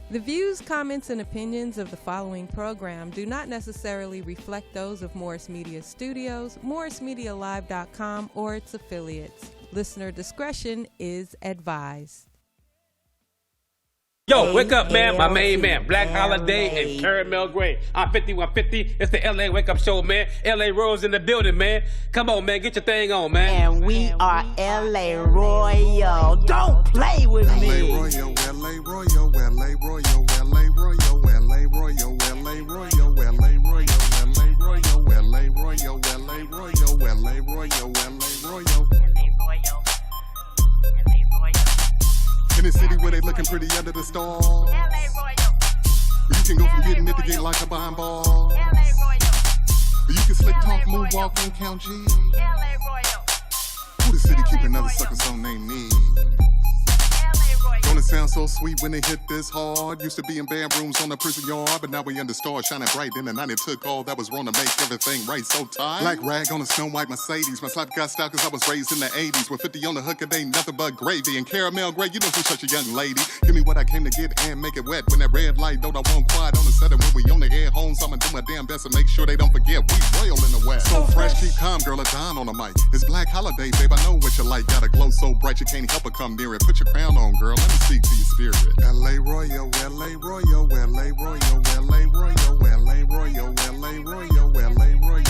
The views, comments, and opinions of the following program do not necessarily reflect those of Morris Media Studios, MorrisMediaLive.com, or its affiliates. Listener discretion is advised. Yo, wake up, man. My main man, Black Holiday and Caramel Gray. I'm 5150. It's the LA Wake Up Show, man. LA Royals in the building, man. Come on, man. Get your thing on, man. And we are LA Royal. Don't play with me. LA Royal, LA Royal, LA Royal, LA Royal, LA Royal, LA Royal, LA Royal, LA Royal, LA Royal, LA Royal, LA Royal, LA Royal. In the city where they looking pretty under the stars. You can go from hitting it to get locked up behind bars. You can slick talk, move, walk, and count G's. Who the city keep another sucker song named me? Don't it sound so sweet when they hit this hard? Used to be in bedrooms on the prison yard, but now we under stars shining bright. In the night it took all that was wrong to make everything right. So tight. Black rag on a snow white Mercedes. My slap got style cause I was raised in the 80s. With 50 on the hook, it ain't nothing but gravy. And Caramel Gray, you know she's such a young lady. Give me what I came to get and make it wet. When that red light don't I won't quiet on the set. And when we on the head home, so I'ma do my damn best to make sure they don't forget we royal in the West. So fresh, keep calm, girl, a dime on the mic. It's Black Holiday, babe, I know what you like. Got a glow so bright you can't help but come near it. Put your crown on, girl, let me speak to your spirit. LA Royal, LA Royal, LA Royal, LA Royal, LA Royal, LA Royal, LA Royal, LA Royal,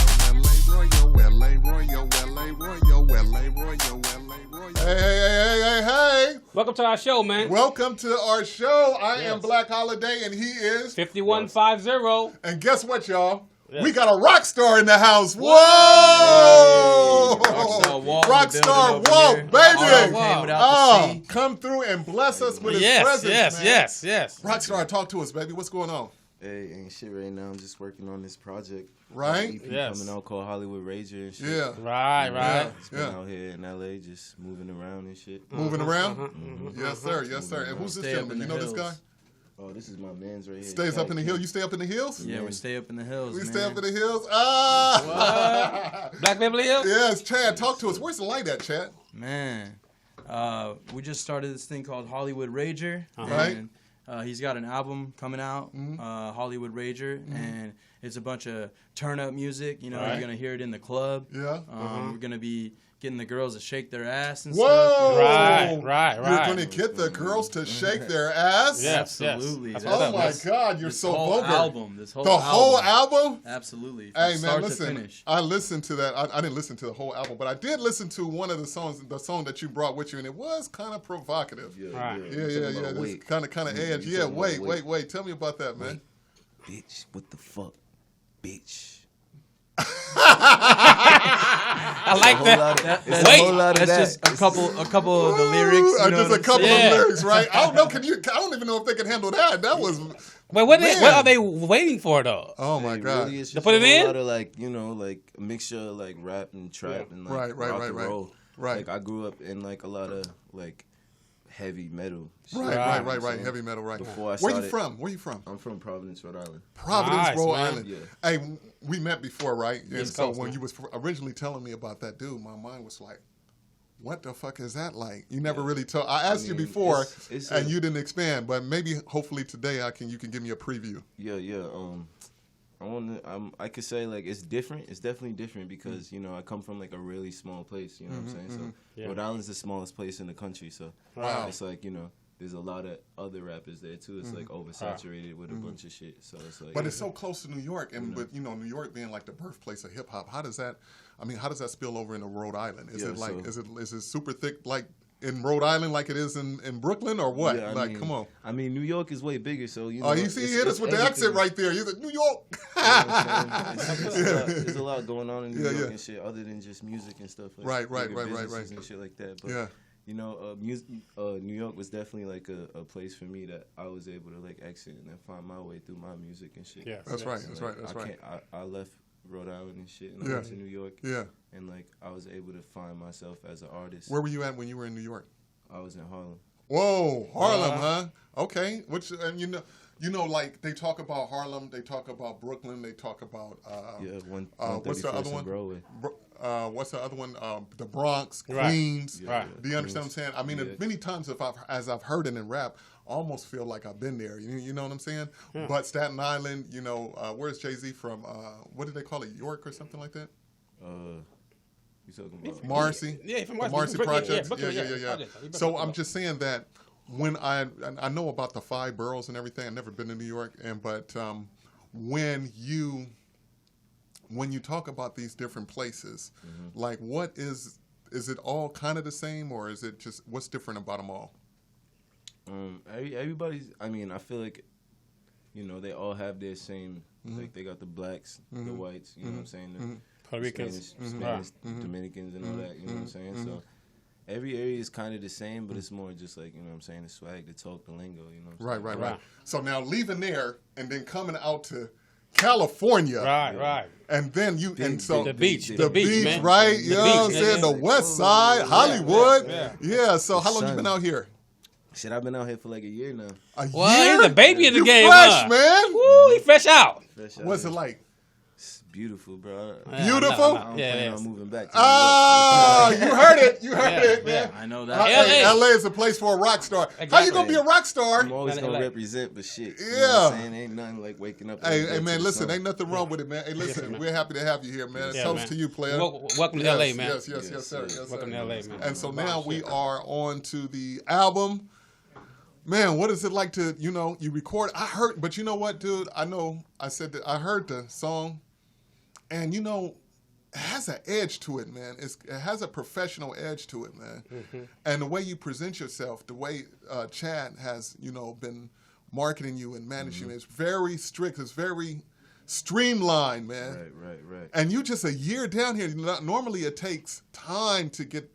LA Royal, LA Royal, LA Royal, LA Royal. Hey. Welcome to our show, man. Welcome to our show. I am Black Holiday and he is 5150. And guess what, y'all? Yes. We got a rock star in the house. Whoa! Rockstar Walt, Rockstar Walt, baby! Wow. Come through and bless us with his presence, man. Yes. Rockstar, talk to us, baby. What's going on? Hey, ain't shit right now. I'm just working on this project. Right? EP coming out called Hollywood Rager and shit. Yeah. Right. Just been out here in LA, just moving around and shit. Moving around? Yes, sir. And who's this gentleman? You know this guy? Oh, this is my man's right here. Stays up in the hills. You stay up in the hills? Yeah, we stay up in the hills. We man. stay up in the hills. Black Beverly Hills? Yes, Chad, talk to us. Where's the light at, Chad? Man, we just started this thing called Hollywood Rager. Right. And, he's got an album coming out, Hollywood Rager, and it's a bunch of turn-up music. You know, you're going to hear it in the club. Yeah. We're going to be getting the girls to shake their ass and Whoa! stuff. Right. You're going to get the girls to shake their ass? Yes, absolutely. Yes. Oh, my God. You're so vulgar. This whole the album. whole album? Absolutely. Hey, man, start listen. to finish. I listened to that. I didn't listen to the whole album, but I did listen to one of the songs, the song that you brought with you, and it was kind of provocative. Yeah. This kind of edge. Yeah, wait. Tell me about that, man. Bitch, what the fuck? Bitch. I like that. That's just a couple of the lyrics. Just a couple of lyrics, right? I don't know. I don't even know if they can handle that. That was. Wait, what are they waiting for though? Oh my God! Really, it's to just put it in? A lot of like a mixture of like rap and trap and like rock and roll. Right. Like I grew up in like a lot of like heavy metal. Right. Heavy metal, right. Before I started, Where you from? I'm from Providence, Rhode Island. Providence, Rhode man. Island. Yeah. Hey, we met before, right? And so Coast, when man. you was originally telling me about that dude, my mind was like, what the fuck is that like? You never really told. I asked you before, and you didn't expand. But maybe, hopefully today, you can give me a preview. Yeah. I could say like it's different. It's definitely different because I come from like a really small place. You know what I'm saying? So Rhode Island's the smallest place in the country. So it's like there's a lot of other rappers there too. It's like oversaturated with a bunch of shit. So it's like, but it's so close to New York, and with New York being like the birthplace of hip hop, how does that spill over into Rhode Island? Is it like is it super thick like in Rhode Island like it is in Brooklyn or what? Yeah, come on. I mean, New York is way bigger, so Oh, you see, he hit us with the accent right there. He's like, New York. There's a lot going on in New York and shit, other than just music and stuff. Like Right, and shit like that. But New York was definitely like a place for me that I was able to like exit and then find my way through my music and shit. Yeah, that's right. I left Rhode Island and shit, and I went to New York. Yeah. And like I was able to find myself as an artist. Where were you at when you were in New York? I was in Harlem. Whoa, Harlem, huh? Okay. Which and you know, like they talk about Harlem, they talk about Brooklyn, they talk about what's the other one? Broadway. What's the other one? The Bronx, Queens. Right. Do you understand what I'm saying? I mean, many times as I've heard it in rap, I almost feel like I've been there. You know what I'm saying? Yeah. But Staten Island, you know, where's Jay-Z from? What did they call it? York or something like that? You talking about Marcy? Yeah, from the Marcy Project. Yeah. So I'm just saying that when I know about the 5 boroughs and everything. I've never been to New York, but when you talk about these different places, like what is it all kind of the same, or is it just what's different about them all? Everybody's. I mean, I feel like, you know, they all have their same. Like they got the blacks, the whites. You know what I'm saying? The Puerto Ricans, Spanish, Dominicans, and all that. You know what I'm saying? So every area is kind of the same, but it's more just like, you know what I'm saying, the swag, the talk, the lingo. You know what I'm saying? Right. So now leaving there and then coming out to California. Right. And then the beach, man. Right? You know what I'm saying? The West Side, Hollywood. Yeah. So how long you been out here? Shit, I've been out here for like a year now. Well, he's a baby in the game, fresh, man. Woo, he fresh out. What's it like? It's beautiful, bro. Beautiful? I'm planning on moving back to you heard it. You heard it, man. I know that. LA is a place for a rock star. Exactly. How you gonna be a rock star? I'm always gonna represent, but shit. Yeah. You know what I'm saying? Ain't nothing like waking up. Hey, man, listen, ain't nothing wrong with it, man. Hey, listen, we're happy to have you here, man. Toast to you, player. Welcome to LA, man. Yes, sir. Welcome to LA, man. And so now we are on to the album. Man, what is it like to, you record? I heard, but you know what, dude? I said that I heard the song, and it has an edge to it, man. It has a professional edge to it, man. And the way you present yourself, the way Chad has, been marketing you and managing you, it's very strict. It's very streamlined, man. Right. And you just a year down here. Normally it takes time to get.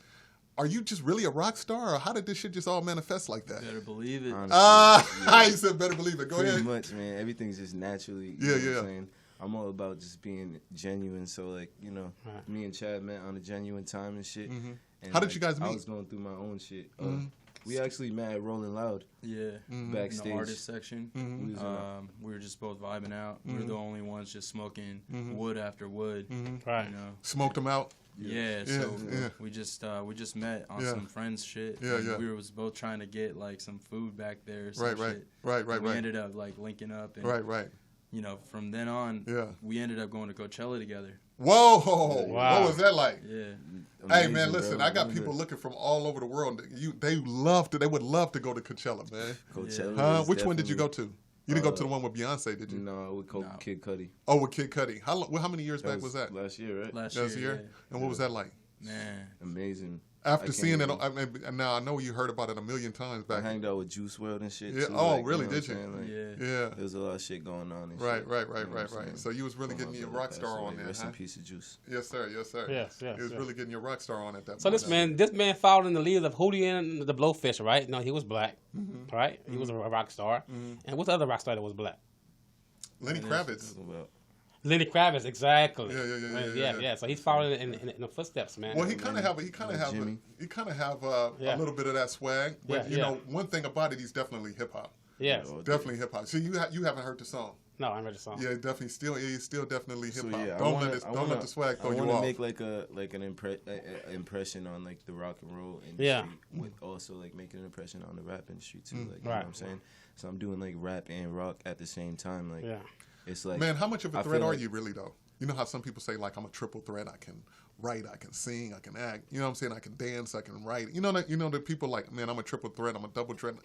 Are you just really a rock star, or how did this shit just all manifest like that? Better believe it. You said better believe it. Go ahead. Pretty much, man. Everything's just naturally. You know what I'm saying? I'm all about just being genuine. So, like, me and Chad met on a genuine time and shit. And how did you guys meet? I was going through my own shit. We actually met at Rolling Loud. Yeah. Backstage. In the artist section. We were just both vibing out. We were the only ones just smoking wood after wood. Right. Smoked them out. Yeah, we just met on some friends shit. We was both trying to get like some food back there. Or some shit. Right. We ended up like linking up. And, right. From then on, we ended up going to Coachella together. Whoa! Wow. What was that like? Yeah. Hey man, listen, I got people looking from all over the world. They would love to go to Coachella, man. Coachella. Which one did you go to? You didn't go to the one with Beyonce, did you? No, with Kid Cudi. Oh, with Kid Cudi. How many years back was that? Last year, right? Last year. Yeah. And what was that like? Man, amazing. After seeing it, now I know you heard about it a million times back. I hanged out with Juice WRLD and shit. Yeah. Too, Oh, really? Did you? Yeah. There was a lot of shit going on. And right. So you was really getting your rock star on there, Rest in peace of Juice. Yes, sir. Yes. He was really getting your rock star on at that so point. this man followed in the lead of Hootie and the Blowfish, right? No, he was black, right? He was a rock star. And what's the other rock star that was black? Lenny Kravitz. Lenny Kravitz, exactly. Yeah. So he's following in the footsteps, man. Well, he kind of have a little bit of that swag. But one thing about it, he's definitely hip hop. Yes, definitely hip hop. So you haven't heard the song? No, I heard the song. Yeah, definitely. He's still definitely hip hop. So, don't let the swag throw you off. I want to make an impression on like the rock and roll industry, with also like making an impression on the rap industry too. Like you know what I'm saying? So I'm doing like rap and rock at the same time. Like it's like, man, how much of a threat are you really though? You know how some people say like I'm a triple threat. I can write, I can sing, I can act. You know what I'm saying? I can dance, I can write. You know that people like, man, I'm a triple threat. I'm a double threat.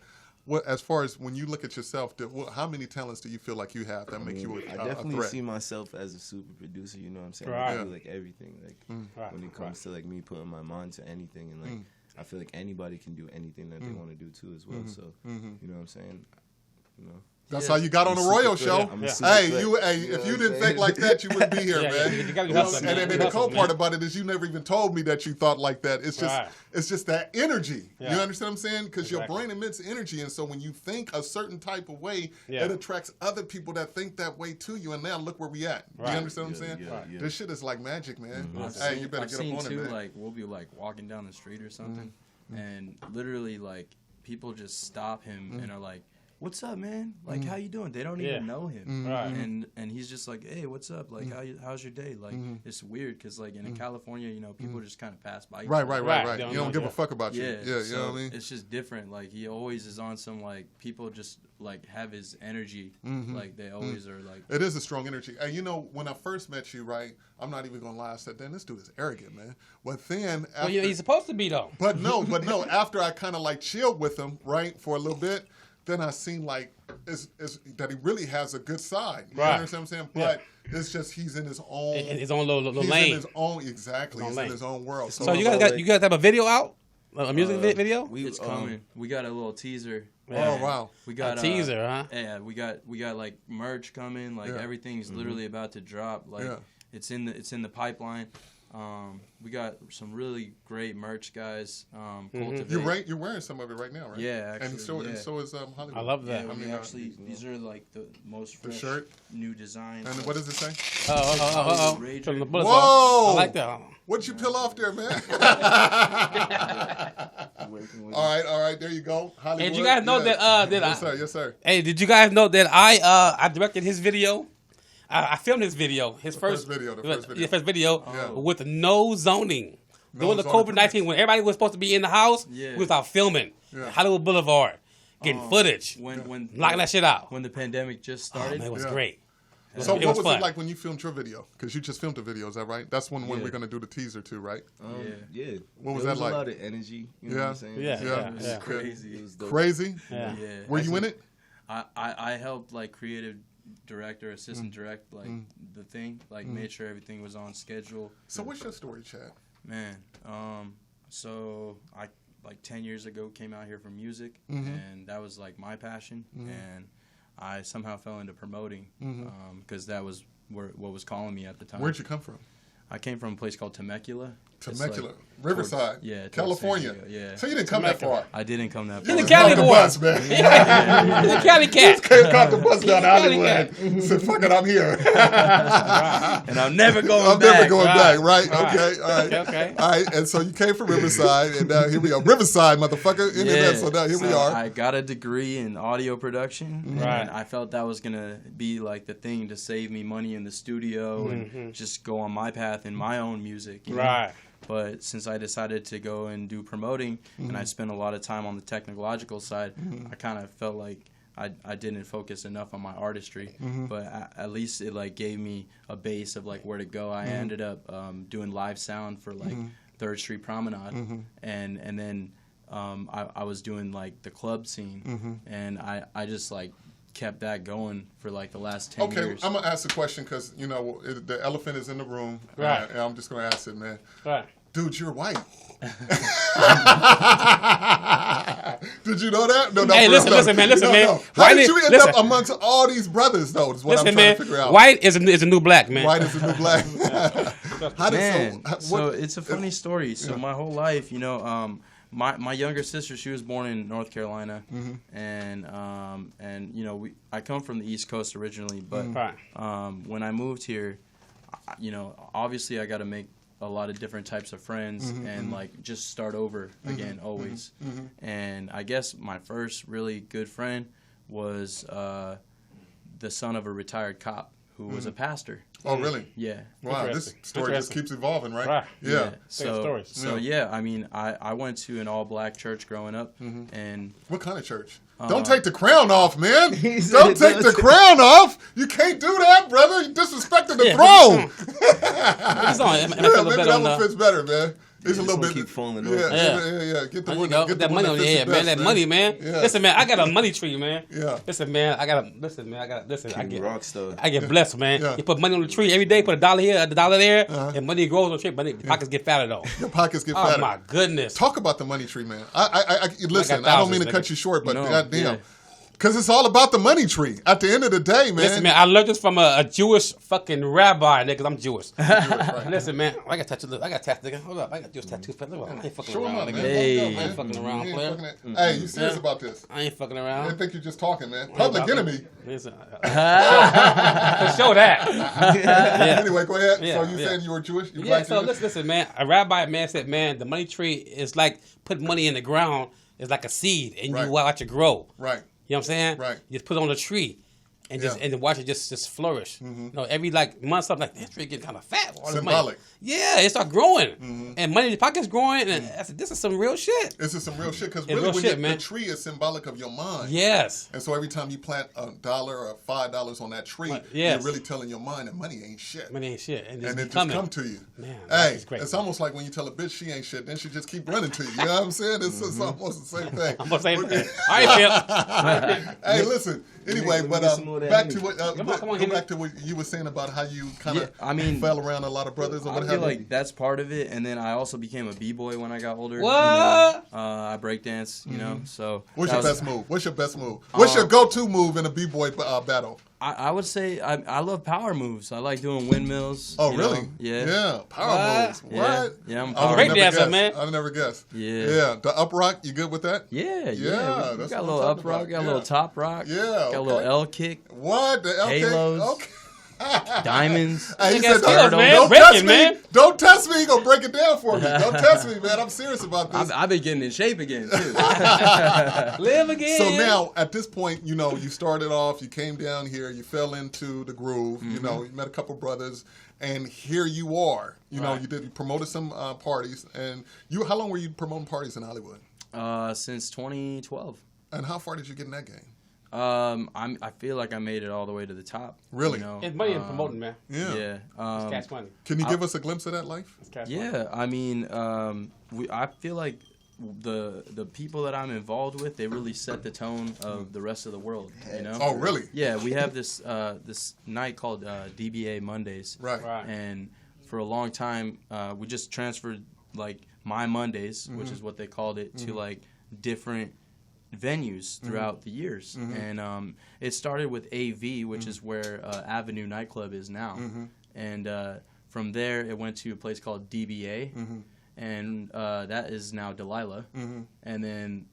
What, as far as when you look at yourself, how many talents do you feel like you have that make you a threat? I definitely see myself as a super producer. You know what I'm saying? I do like everything. Like when it comes to like me putting my mind to anything, and like I feel like anybody can do anything that they want to do too as well. So you know what I'm saying? That's how you got on the Royal show. Hey, if you didn't think like that, you wouldn't be here, man. And the cool part about it is you never even told me that you thought like that. It's just that energy. You understand what I'm saying? Because your brain emits energy, and so when you think a certain type of way, it attracts other people that think that way to you. And now look where we at. You understand what I'm saying? This shit is like magic, man. Hey, you better get up on it, man. Like we'll be like walking down the street or something, and literally like people just stop him and are like, "What's up, man? Like, how you doing?" They don't even know him, Right. and he's just like, "Hey, what's up? Like, how's your day?" Like, it's weird because like in California, you know, people just kind of pass by. Right. Right. You don't give a fuck about you. Yeah, Yeah, you so know what I mean? it's just different. Like he always is on some like people just like have his energy. Like they always are like. It is a strong energy. And you know, when I first met you, right, I'm not even gonna lie, I said, "Damn, this dude is arrogant, man." But then after, Well, he's supposed to be though. but no, after I kind of like chilled with him, right, for a little bit, then I seen like is that he really has a good side. You Right. understand what I'm saying? But it's just he's in his own In his own little he's lane. in his own exactly. He's lane. in his own world. So you guys have a video out? A music video? It's coming. We got a little teaser. Oh wow. We got A teaser, huh? Yeah, we got like merch coming. Like everything's literally about to drop. Like it's in the pipeline. We got some really great merch, guys. Cultivate. You're wearing some of it right now, right? Yeah, actually. And so is Hollywood. I love that. Yeah, I mean, actually, these are like the most fresh shirt? new designs. And what does it say? Oh. Rager. Turn the bullets Whoa! off. I like that. What'd you peel off there, man? All right, there you go. Hollywood. Hey, did you guys know that Yes, sir. Hey, did you guys know that I directed his video? I filmed his video. His first video. with no zoning. During the COVID-19, when everybody was supposed to be in the house, we was out filming Hollywood Boulevard, getting footage, when knocking that shit out. When the pandemic just started, It was great. So It what was was fun. it like when you filmed your video? Because you just filmed a video, is that right? That's when we're going to do the teaser too, right? Yeah. What was There that like? a lot of energy. You know what I'm saying? Yeah. Yeah. it was crazy. It was dope. Crazy? Yeah. Were you in it? I helped like creative director, assistant direct, like the thing, like made sure everything was on schedule. So what's your story, Chad? Man, so I like 10 years ago came out here for music, and that was like my passion, and I somehow fell into promoting because that was what was calling me at the time. Where'd you come from? I came from a place called Temecula. It's Temecula, like Riverside, towards California. San Diego, yeah. So you didn't come that far. I didn't come that You far. just Cali caught the boy. bus, man. He's a Cali cat. Caught the bus down to Cali Hollywood. Said, "Fuck it, I'm here." And I'm never going I'm back. never going back. Right? Right. Okay. All right. Okay. All right. And so you came from Riverside, and now here we are. Riverside, motherfucker. So now here we are. I got a degree in audio production, Right. and I felt that was gonna be like the thing to save me money in the studio and just go on my path in my own music. You know? Right. But since I decided to go and do promoting, and I spent a lot of time on the technological side, I kind of felt like I didn't focus enough on my artistry. But at least it like gave me a base of like where to go. I ended up doing live sound for like 3rd Street Promenade, and then I was doing like the club scene, and I just like kept that going for like the last 10 years. Okay, I'm gonna ask a question because you know the elephant is in the room, Right. and I'm just gonna ask it, man. Right. Dude, you're white. Did you know that? No, Hey, for listen, real, listen, man, listen, man. How White did is- you end listen. up amongst all these brothers, though? Is what Listen, I'm trying man. to figure out. White is a new black, man. White is the new black. How did Man, what- so it's a funny story. So my whole life, you know, my younger sister, she was born in North Carolina, and you know, I come from the East Coast originally, but Right. when I moved here, you know, obviously I got to make a lot of different types of friends and like just start over again always. And I guess my first really good friend was the son of a retired cop who was a pastor. Oh, really? Yeah. Wow, this story just keeps evolving, right? Right. Yeah. So Yeah. yeah, I mean, I went to an all-black church growing up, and What kind of church? Don't take the crown off, man. said Don't take the crown off. You can't do that, brother. You disrespecting the throne. It's on. Yeah, maybe that one fits better, man. It's a little one bit. keep falling yeah, off. yeah. Get the There one. you go. Get That the money one on your fits head, the man. best, That money, man. Yeah. Listen, man. I got a money tree, man. Yeah. Listen, man. I get Rockstar. I get blessed, man. Yeah. You put money on the tree every day. Put $1 here, $1 there, and money grows on the tree. But your pockets get fatter though. Your pockets get Oh fatter. my goodness. Talk about the money tree, man. I listen. got I don't mean to thousands, cut nigga. you short, but No, goddamn. yeah. Because it's all about the money tree. At the end of the day, man. Listen, man. I learned this from a Jewish fucking rabbi, nigga. 'Cause I'm Jewish. right. Listen, man. I got tattoos. I got tattoos. Hold up. I got Jewish tattoos. I ain't fucking Show 'em around, up, nigga. man. Hey. Fuck up, man. I ain't fucking around, You ain't player. fucking Hey, you serious about this? I ain't fucking I around. didn't think you just talking, man. Public enemy. Listen. Show that. Anyway, go ahead. Yeah, So you yeah. saying you were Jewish? You Yeah, black so Jewish? listen, man. A rabbi man said, man, the money tree is like put money in the ground is like a seed, and Right. you watch it grow. Right. You know what I'm saying? Right. You just put it on a tree. And just and watch it just flourish. You know, every like month, something like this tree getting kind of fat. All this money. Symbolic. Yeah, it start growing, and money in the pocket's growing. And I said, this is some real shit. This is some real shit because It's really, real when shit, the man. tree is symbolic of your mind. Yes. And so every time you plant $1 or $5 on that tree, Yes. you're really telling your mind that money ain't shit. Money ain't shit, and And it just just coming. come to you. Man, hey, it's great. it's almost like when you tell a bitch she ain't shit, then she just keep running to you. You know what I'm saying? It's almost the same thing. I'm gonna say, all right, Phil. Hey, listen. Anyway, Let me but get some more of that back to energy. what Come on, go back to what you were saying about how you kind of Yeah, I mean, fell around a lot of brothers or I what feel have you. like that's part of it, and then I also became a b-boy when I got older. What? I breakdance, you know. So What's that your was- best move? What's your best move? What's your go-to move in a b-boy battle? I would say I love power moves. I like doing windmills. Oh, you really? know? Yeah. Yeah, power moves. Yeah. What? Yeah, I'm I power would Break never dancer, guess. man. I've never guessed. Yeah. Yeah. The up rock, you good with that? Yeah, Yeah, We that's got a what little I'm up talking rock, about. got a Yeah. little top rock. Yeah, Got a little okay. L kick, What? The LK? Halos. Okay. diamonds. Hey, he Nigga, said, skills, man. don't Break test it, me. man. Don't test me. You're going to break it down for me. Don't test me, man. I'm serious about this. I've been getting in shape again too. Live again. So now, at this point, you know, you started off, you came down here, you fell into the groove, you know, you met a couple brothers, and here you are. You know, you promoted some parties, and how long were you promoting parties in Hollywood? Since 2012. And how far did you get in that game? I feel like I made it all the way to the top. Really? You know? It's money in promoting, man. Yeah. Yeah. It's cash money. Can you give us a glimpse of that life? It's cash money. Yeah, I mean, I feel like the people that I'm involved with, they really set the tone of the rest of the world. You know? Oh, really? Yeah, we have this this night called DBA Mondays. Right. And for a long time, we just transferred like my Mondays, which is what they called it, to like different venues throughout the years. And it started with AV, which is where Avenue nightclub is now. And from there, it went to a place called DBA, and that is now Delilah. And then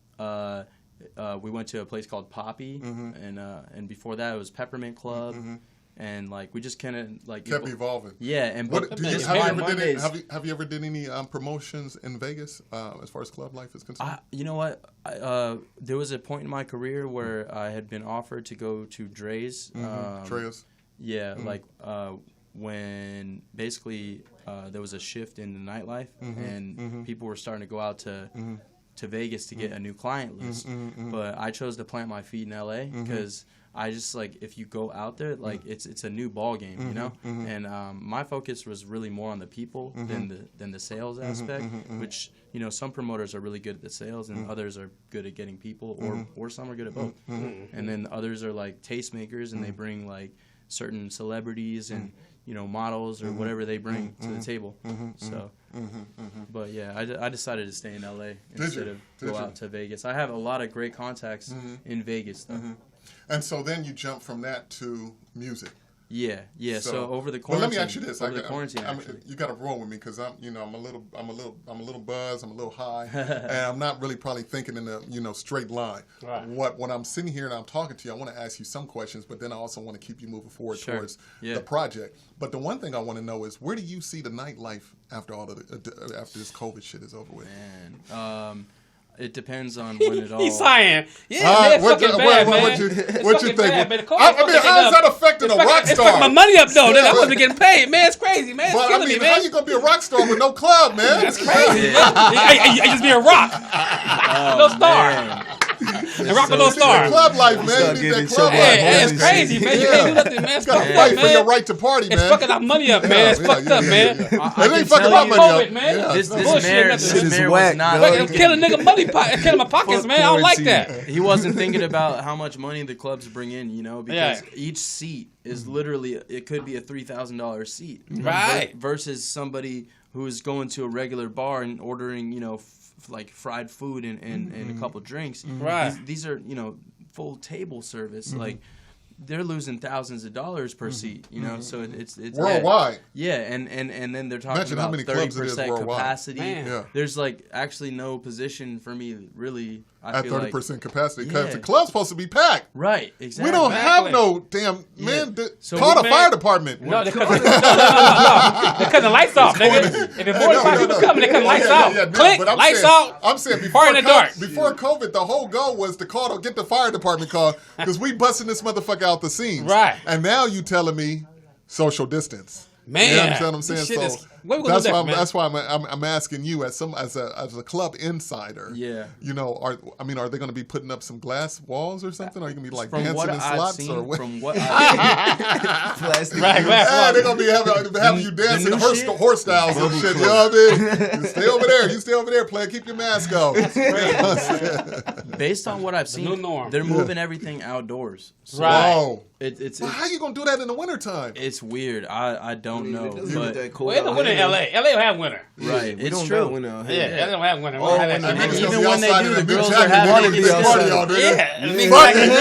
we went to a place called Poppy, and before that, it was Peppermint Club. And like we just kind of like Kept evolving. Yeah, and What, but do you, this have, you my ever did Mondays, any, have you ever did any promotions in Vegas as far as club life is concerned? you know what? There was a point in my career where I had been offered to go to Dre's. Dre's? Yeah, like when basically there was a shift in the nightlife, and people were starting to go out to Vegas to get a new client list. But I chose to plant my feet in LA because I just like if you go out there, like it's a new ball game, you know. And my focus was really more on the people than the sales aspect, which you know some promoters are really good at the sales and others are good at getting people, or some are good at both. And then others are like tastemakers and they bring like certain celebrities and you know models or whatever they bring to the table. So, but yeah, I decided to stay in LA instead of go out to Vegas. I have a lot of great contacts in Vegas though. And so then you jump from that to music. Yeah. So over the Well, quarantine. let me ask you this: Over the quarantine, you got to roll with me because I'm a little buzzed, I'm a little high, and I'm not really probably thinking in a straight line. Right. When I'm sitting here and I'm talking to you, I want to ask you some questions, but then I also want to keep you moving forward Sure. towards Yeah. the project. But the one thing I want to know is where do you see the nightlife after after this COVID shit is over with? Man, it depends on when it all. He's sighing. Yeah, man, it's fucking bad, man. What you think? Bad, man. The COVID I mean, how is that affecting a rock It's fucking my star? money up, though. Yeah, I wasn't getting paid, man. It's crazy, man. It's But I killing mean, me, how man. you gonna be a rock star with no club, man? That's crazy, man. I just be a rock. No star. And rock with no You need that star. club life, man. start You need that getting club so life. bad, Hey, man. it's crazy, man. You can't do nothing, man. It's You gotta fucked fight up, for your man. right to party, man. It's fucking our money up, man. It's fucked up, man. It I ain't can fucking tell my you- money up. COVID, man. Yeah. This Bullshit, mayor, nothing. this Shit is mayor whack, was not. dog. It's killing nigga money, killing my pockets, man. I don't like that. He wasn't thinking about how much money the clubs bring in, you know, because Yeah. each seat is literally, it could be a $3,000 seat. Right. Versus somebody who is going to a regular bar and ordering, you know, like fried food and a couple drinks. Right. These are, you know, full table service. Like, they're losing thousands of dollars per seat, you know. So it's worldwide. Yeah, and then they're talking Imagine how about many clubs it is 30% worldwide. capacity. Yeah. There's like actually no position for me really. At 30% capacity, because Yeah. the club's supposed to be packed. Right, exactly. We don't have no damn man. So Call the man- fire department. No, they're cutting the lights off, nigga. If it's more than 5 people coming, they cut the lights off. Click, but lights out. I'm saying Fire in the dark. before COVID, the whole goal was to get the fire department called because we busting this motherfucker out the seams. Right. And now you telling me social distance. Man, you understand what I'm saying? this shit So is- what we gonna do next, man? that's why I'm asking you as a club insider. Yeah. You know, are they going to be putting up some glass walls or something? Are you going to be like From dancing what in I've slots seen, or what? from what I've Plastic. Right, Yeah, they're gonna be having you dancing new horse shit? styles and shit. You know what I mean? You stay over there, player. Keep your mask on. based on what I've new seen, norm. they're moving everything outdoors. So Right. Whoa. it's Well, how you gonna do that in the wintertime? it's weird. I don't know, It doesn't but get that cold Well, it's a out winter in here. LA. LA don't have winter. right, We it's don't true. got winter out here. Yeah, LA don't have winter. We Oh, don't have when that the shit. Niggas even gonna be when they outside do, in the a new girls jacket, are having nigga, it be this party summer. all day. Yeah, I mean, Fuck like, it.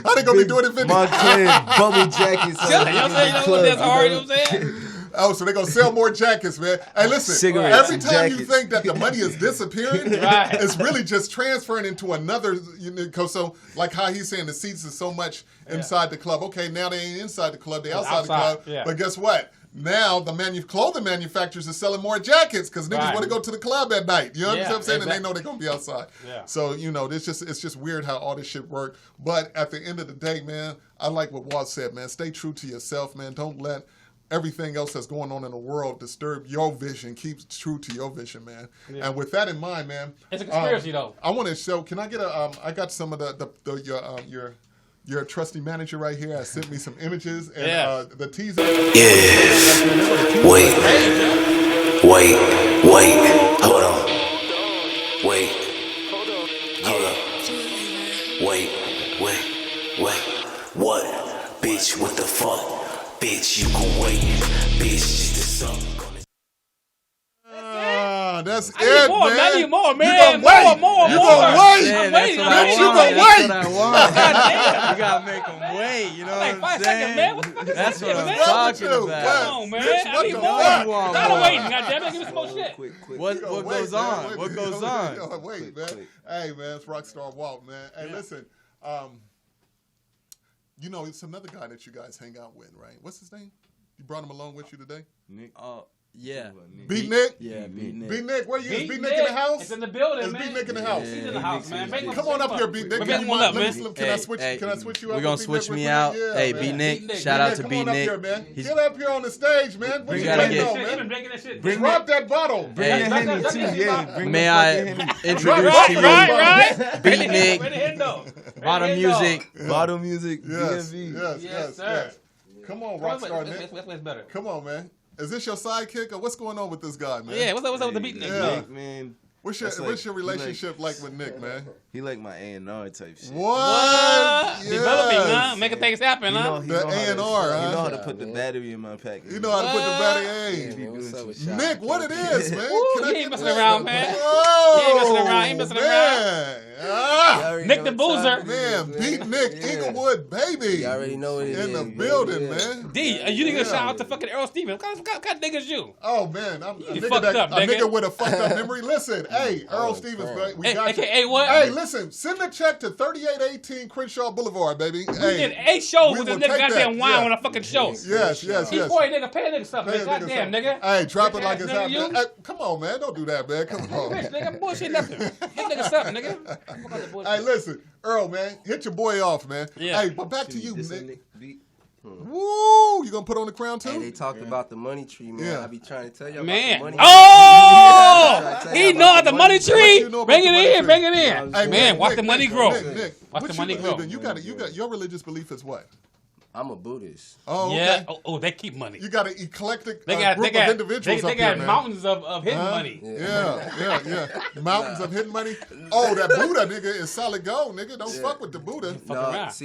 How they gonna be doing it 50? Montana bubble jackets. you know what I'm saying? You know what that's hard, you know what I'm saying? Oh, so they're gonna sell more jackets, man. Hey, listen, Cigarettes every and time you jackets. think that the money is disappearing, Right. it's really just transferring into another. You know, 'cause so like how he's saying the seats is so much inside the club. Okay, now they ain't inside the club, they outside the club. yeah. But guess what? Now the clothing manufacturers are selling more jackets because niggas Right. want to go to the club at night. You know Yeah, what I'm saying? And they exactly. know they're gonna be outside. Yeah. So you know, it's just weird how all this shit works. But at the end of the day, man, I like what Walt said, man. Stay true to yourself, man. Don't let everything else that's going on in the world disturb your vision. Keep true to your vision, man. Yeah. And with that in mind, man, It's a conspiracy, though. I want to show. Can I get a? I got some of your trusty manager right here. I sent me some images and Yeah. the teaser. Yeah. Wait. Hold on. Wait. Hold up. Wait. What? Bitch, what the fuck? Bitch, you can wait. Bitch, just a something. That's I it, need more, man. man. I need more, man. You gonna wait? More. You gonna wait? Yeah, I'm that's waiting. what I'm I waiting. you want. gonna That's wait? what I want. Goddamn. You gotta make them wait. You know Like what 5 I'm seconds, saying? man. What the fuck is That's that what shit, I'm man? talking Come about. Come on, man. Bitch, I what need the more. fuck? Tired of waiting. Goddamn it. Give me some more shit. Quick. What You gonna wait, goes man. on? Wait, What goes wait, on? Wait, man. Quick. Hey, man, it's Rockstar Walt, man. Hey, listen. You know, it's another guy that you guys hang out with, right? What's his name? You brought him along with you today? Nick. Yeah. Beat Nick? Yeah, Beat Nick. Beat Nick, where you is? Beat Beat Nick in the house? It's in the building, Is man. Beat Nick in the house? He's in the house, man. Make Come on up here, Beat Nick. Make Give me one my- up, let me man. slip- Can I switch you up? We're gonna with Beat switch Nick me real out. quick? Yeah, Hey, man. Beat Nick. Beat Nick. Shout out to Come Beat on up Nick. here, man. He's- Get up here on the stage, man. What We you gotta waiting get- on, He's man? been drinking that shit. Bring Drop that bottle. Hey, Back that shit, Yeah, bring may the I fucking Henny. introduce Right, to you Right. Beat Ready Nick, to hit, though. Bottom Ready to hit, Music. Bottle music. Yes, DMV. yes. sir. Come on, though. Rockstar Nick. That's better. Come on, man. Is this your sidekick or what's going on with this guy, man? Yeah, what's up with the Beat Nick? Yeah. man? Nick, man. What's That's your like- relationship like with Nick, man? He like my A&R type shit. What? Developing, huh? Yes. Making things happen, huh? He The know how to- A&R, He know huh? how to put the battery in my pack. You know how to put the battery He in. be doing some shit. Nick, what it is, man? Woo, Can I he get ain't messing that? around, man. Whoa, He ain't messing around. He ain't messing man. Ah, You already Nick know the what time Boozer. it is, man, beat Nick, Yeah. Inglewood, baby. You already know what it in is, the man. building, Yeah. man. D, you didn't get a shout out to fucking Earl Stevens. What kind of nigga is you? Oh man, I'm a nigga, fucked up, a nigga. nigga with a fucked up memory. Listen, hey, Earl Stevens, man, we got you. AKA what? Hey, listen, send a check to 3818 Crenshaw Boulevard, baby. We Hey, did 8 shows we with this will nigga take goddamn that, wine yeah. on a fucking show. yes. He boy nigga, pay a nigga something, Pay a man. nigga Goddamn, something. nigga. Hey, drop it Rich like ass it's nigga, happening. you. Hey, come on, man, don't do that, man. Come on. Rich nigga, bullshit nothing. Hit nigga something, nigga. Fuck all that bullshit. Hey, listen, Earl, man, hit your boy off, man. Yeah. Hey, but back to you, This Nick. Nick beat. Woo, you gonna put on the crown too? Hey, they talked about the money tree, man. Yeah. I be trying to tell you Man. about the money Oh! tree. He know the money What tree. you know about Bring the it money in, tree? bring it in. Hey, Man, watch the money grow. Nick, Watch what the you money believe grow. in? You got your religious belief is what? I'm a Buddhist. Oh, okay. Yeah. Oh, they keep money. You got an eclectic They got group of individuals they up got here, man. mountains of hidden money. Yeah. Mountains of hidden money. Oh, that Buddha nigga is solid gold, nigga. Don't fuck with the Buddha.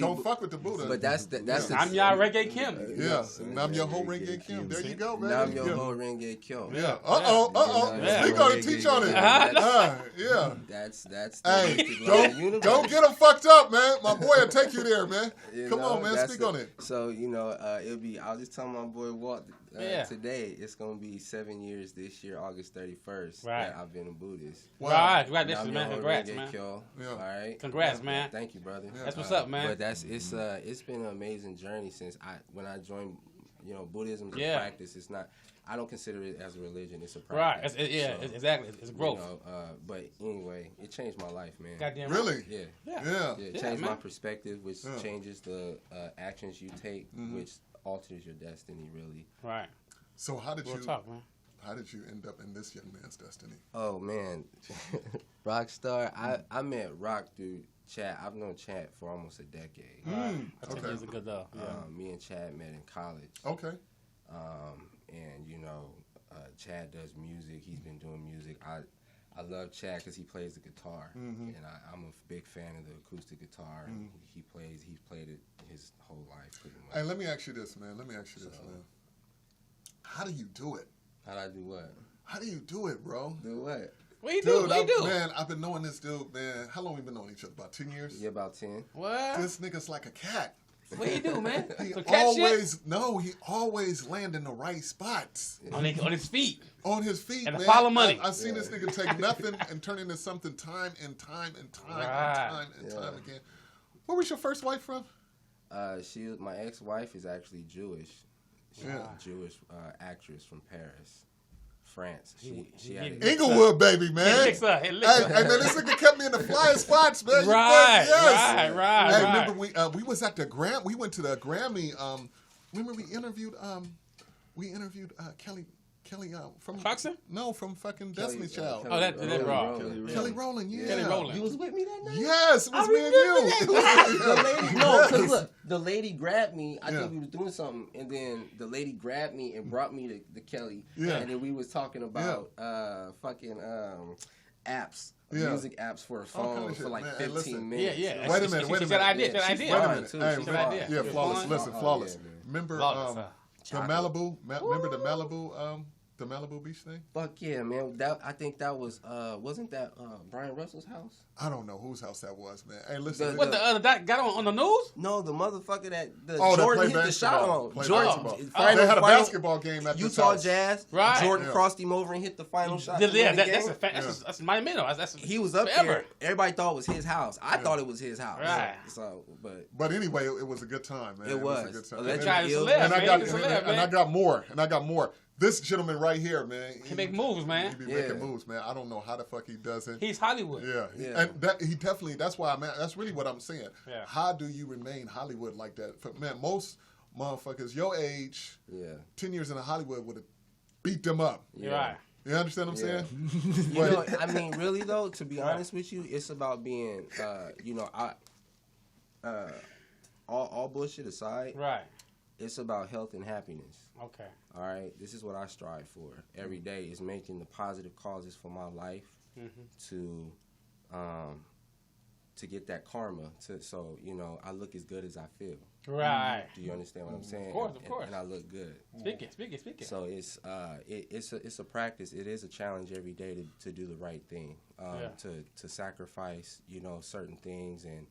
Don't fuck with the Buddha. But that's the I'm y'all Reggae Kim. Yeah. Nam yo ho Renge Kim. There you go, man. Nam yo ho Renge Kim. Yeah. Speak on it. Teach on it. Yeah. That's hey, don't get him fucked up, man. My boy will take you there, man. Come on, man. Speak on it. So, it'll be, I was just telling my boy Walt today, it's going to be 7 years this year, August 31st, that I've been a Buddhist. Wow. Right. Congratulations, man. Congrats, man. All right. Congrats, man. Thank you, brother. That's what's up, man. But it's been an amazing journey since when I joined, Buddhism as a practice. It's not, I don't consider it as a religion. It's a practice. Right. Exactly. It's growth. But anyway, it changed my life, man. Goddamn. Really? Yeah. It changed my perspective, which changes the actions you take, which alters your destiny, really. Right. So how did you talk, man? How did you end up in this young man's destiny? Oh man, Rockstar. I met Rock through Chad. I've known Chad for almost a decade. That's okay. Good though. Me and Chad met in college. Okay. And Chad does music. He's been doing music. I love Chad because he plays the guitar, and I'm a big fan of the acoustic guitar. And he's played it his whole life, pretty much. Hey, let me ask you this, man. How do you do it? How do I do what? How do you do it, bro? Do what? What you do? Man, I've been knowing this dude, man. How long we been knowing each other? About 10 years? Yeah, about 10. What? This nigga's like a cat. What you do, man? He always land in the right spots. On his feet. On his feet, and man. Follow money. I seen this nigga take nothing and turn into something time again. Where was your first wife from? My ex-wife is actually Jewish. She's a Jewish actress from Paris, France. She had Inglewood, baby, man. Hey, man, this nigga kept me in the flying spots, man. Right. Hey, remember we was at the we went to the Grammy. Remember we interviewed Kelly from Clarkson? No, from fucking Destiny's Child. That Rock. Kelly Rowland, yeah. Kelly Rowland. You was with me that night? Yes, it was me and you. Because look, the lady grabbed me. I think we was doing something, and then the lady grabbed me and brought me to Kelly. Yeah. And then we was talking about fucking apps. Music apps for a phone for like 15 minutes. Yeah. Wait a minute. She got an idea. Yeah, Flawless. Listen, Flawless. Remember the Malibu Beach thing? Fuck yeah, man. I think that was wasn't that Brian Russell's house? I don't know whose house that was, man. Hey, listen. What the other guy got on the news? No, the motherfucker that Jordan hit the shot on. Jordan, they had a basketball game at Utah this house. Jazz. Right. Jordan crossed him over and hit the final shot. That's my middle. He was up there. Everybody thought it was his house. I thought it was his house. Right. So, but anyway, it was a good time, man. It was a good time. And I got more. This gentleman right here, man. He make moves, man. He be making moves, man. I don't know how the fuck he does it. He's Hollywood. Yeah. And he definitely, that's why that's really what I'm saying. Yeah. How do you remain Hollywood like that? Man, most motherfuckers your age, 10 years in Hollywood would have beat them up. You're right. You understand what I'm saying? I mean, really though, to be honest with you, it's about being, all bullshit aside. Right. It's about health and happiness. Okay. All right. This is what I strive for every day: is making the positive causes for my life to get that karma. So I look as good as I feel. Right. Do you understand what I'm saying? Of course. And I look good. Speak it. So it's a practice. It is a challenge every day to do the right thing. To sacrifice certain things and.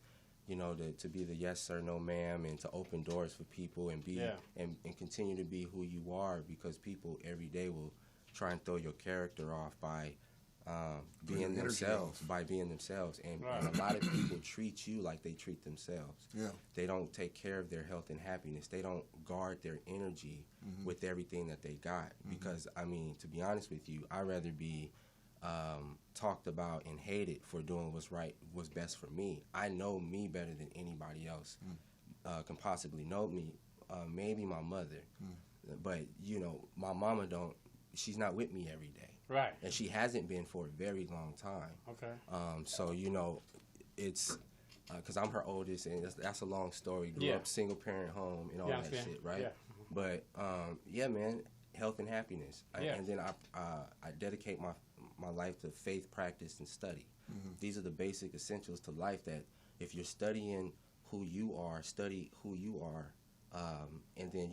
To be the yes sir, no ma'am, and to open doors for people and be and continue to be who you are, because people every day will try and throw your character off by being themselves, and a lot of people treat you like they treat themselves. Yeah. They don't take care of their health and happiness. They don't guard their energy with everything that they got, because I mean, to be honest with you, I'd rather be talked about and hated for doing what's best for me. I know me better than anybody else can possibly know me. Maybe my mother, but my mama don't. She's not with me every day, right? And she hasn't been for a very long time. Okay. So because I'm her oldest, and that's a long story. Grew up single parent home and all that shit, right? Yeah. But yeah, man, health and happiness. And then I dedicate my life to faith, practice, and study. These are the basic essentials to life. That if you're studying who you are, study who you are, and then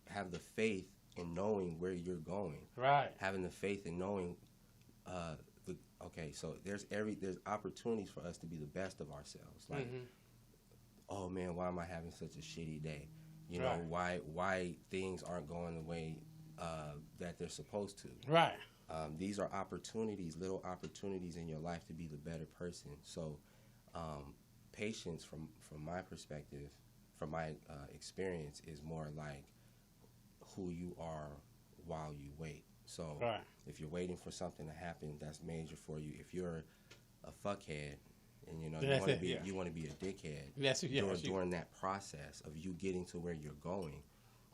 have the faith in knowing where you're going. Right. Having the faith in knowing. So there's opportunities for us to be the best of ourselves. Like, oh man, why am I having such a shitty day? You know, why things aren't going the way that they're supposed to. Right. These are opportunities, little opportunities in your life to be the better person. So, patience, from my perspective, from my experience, is more like who you are while you wait. So if you're waiting for something to happen, that's major for you. If you're a fuckhead and you want to be a dickhead during that process of you getting to where you're going,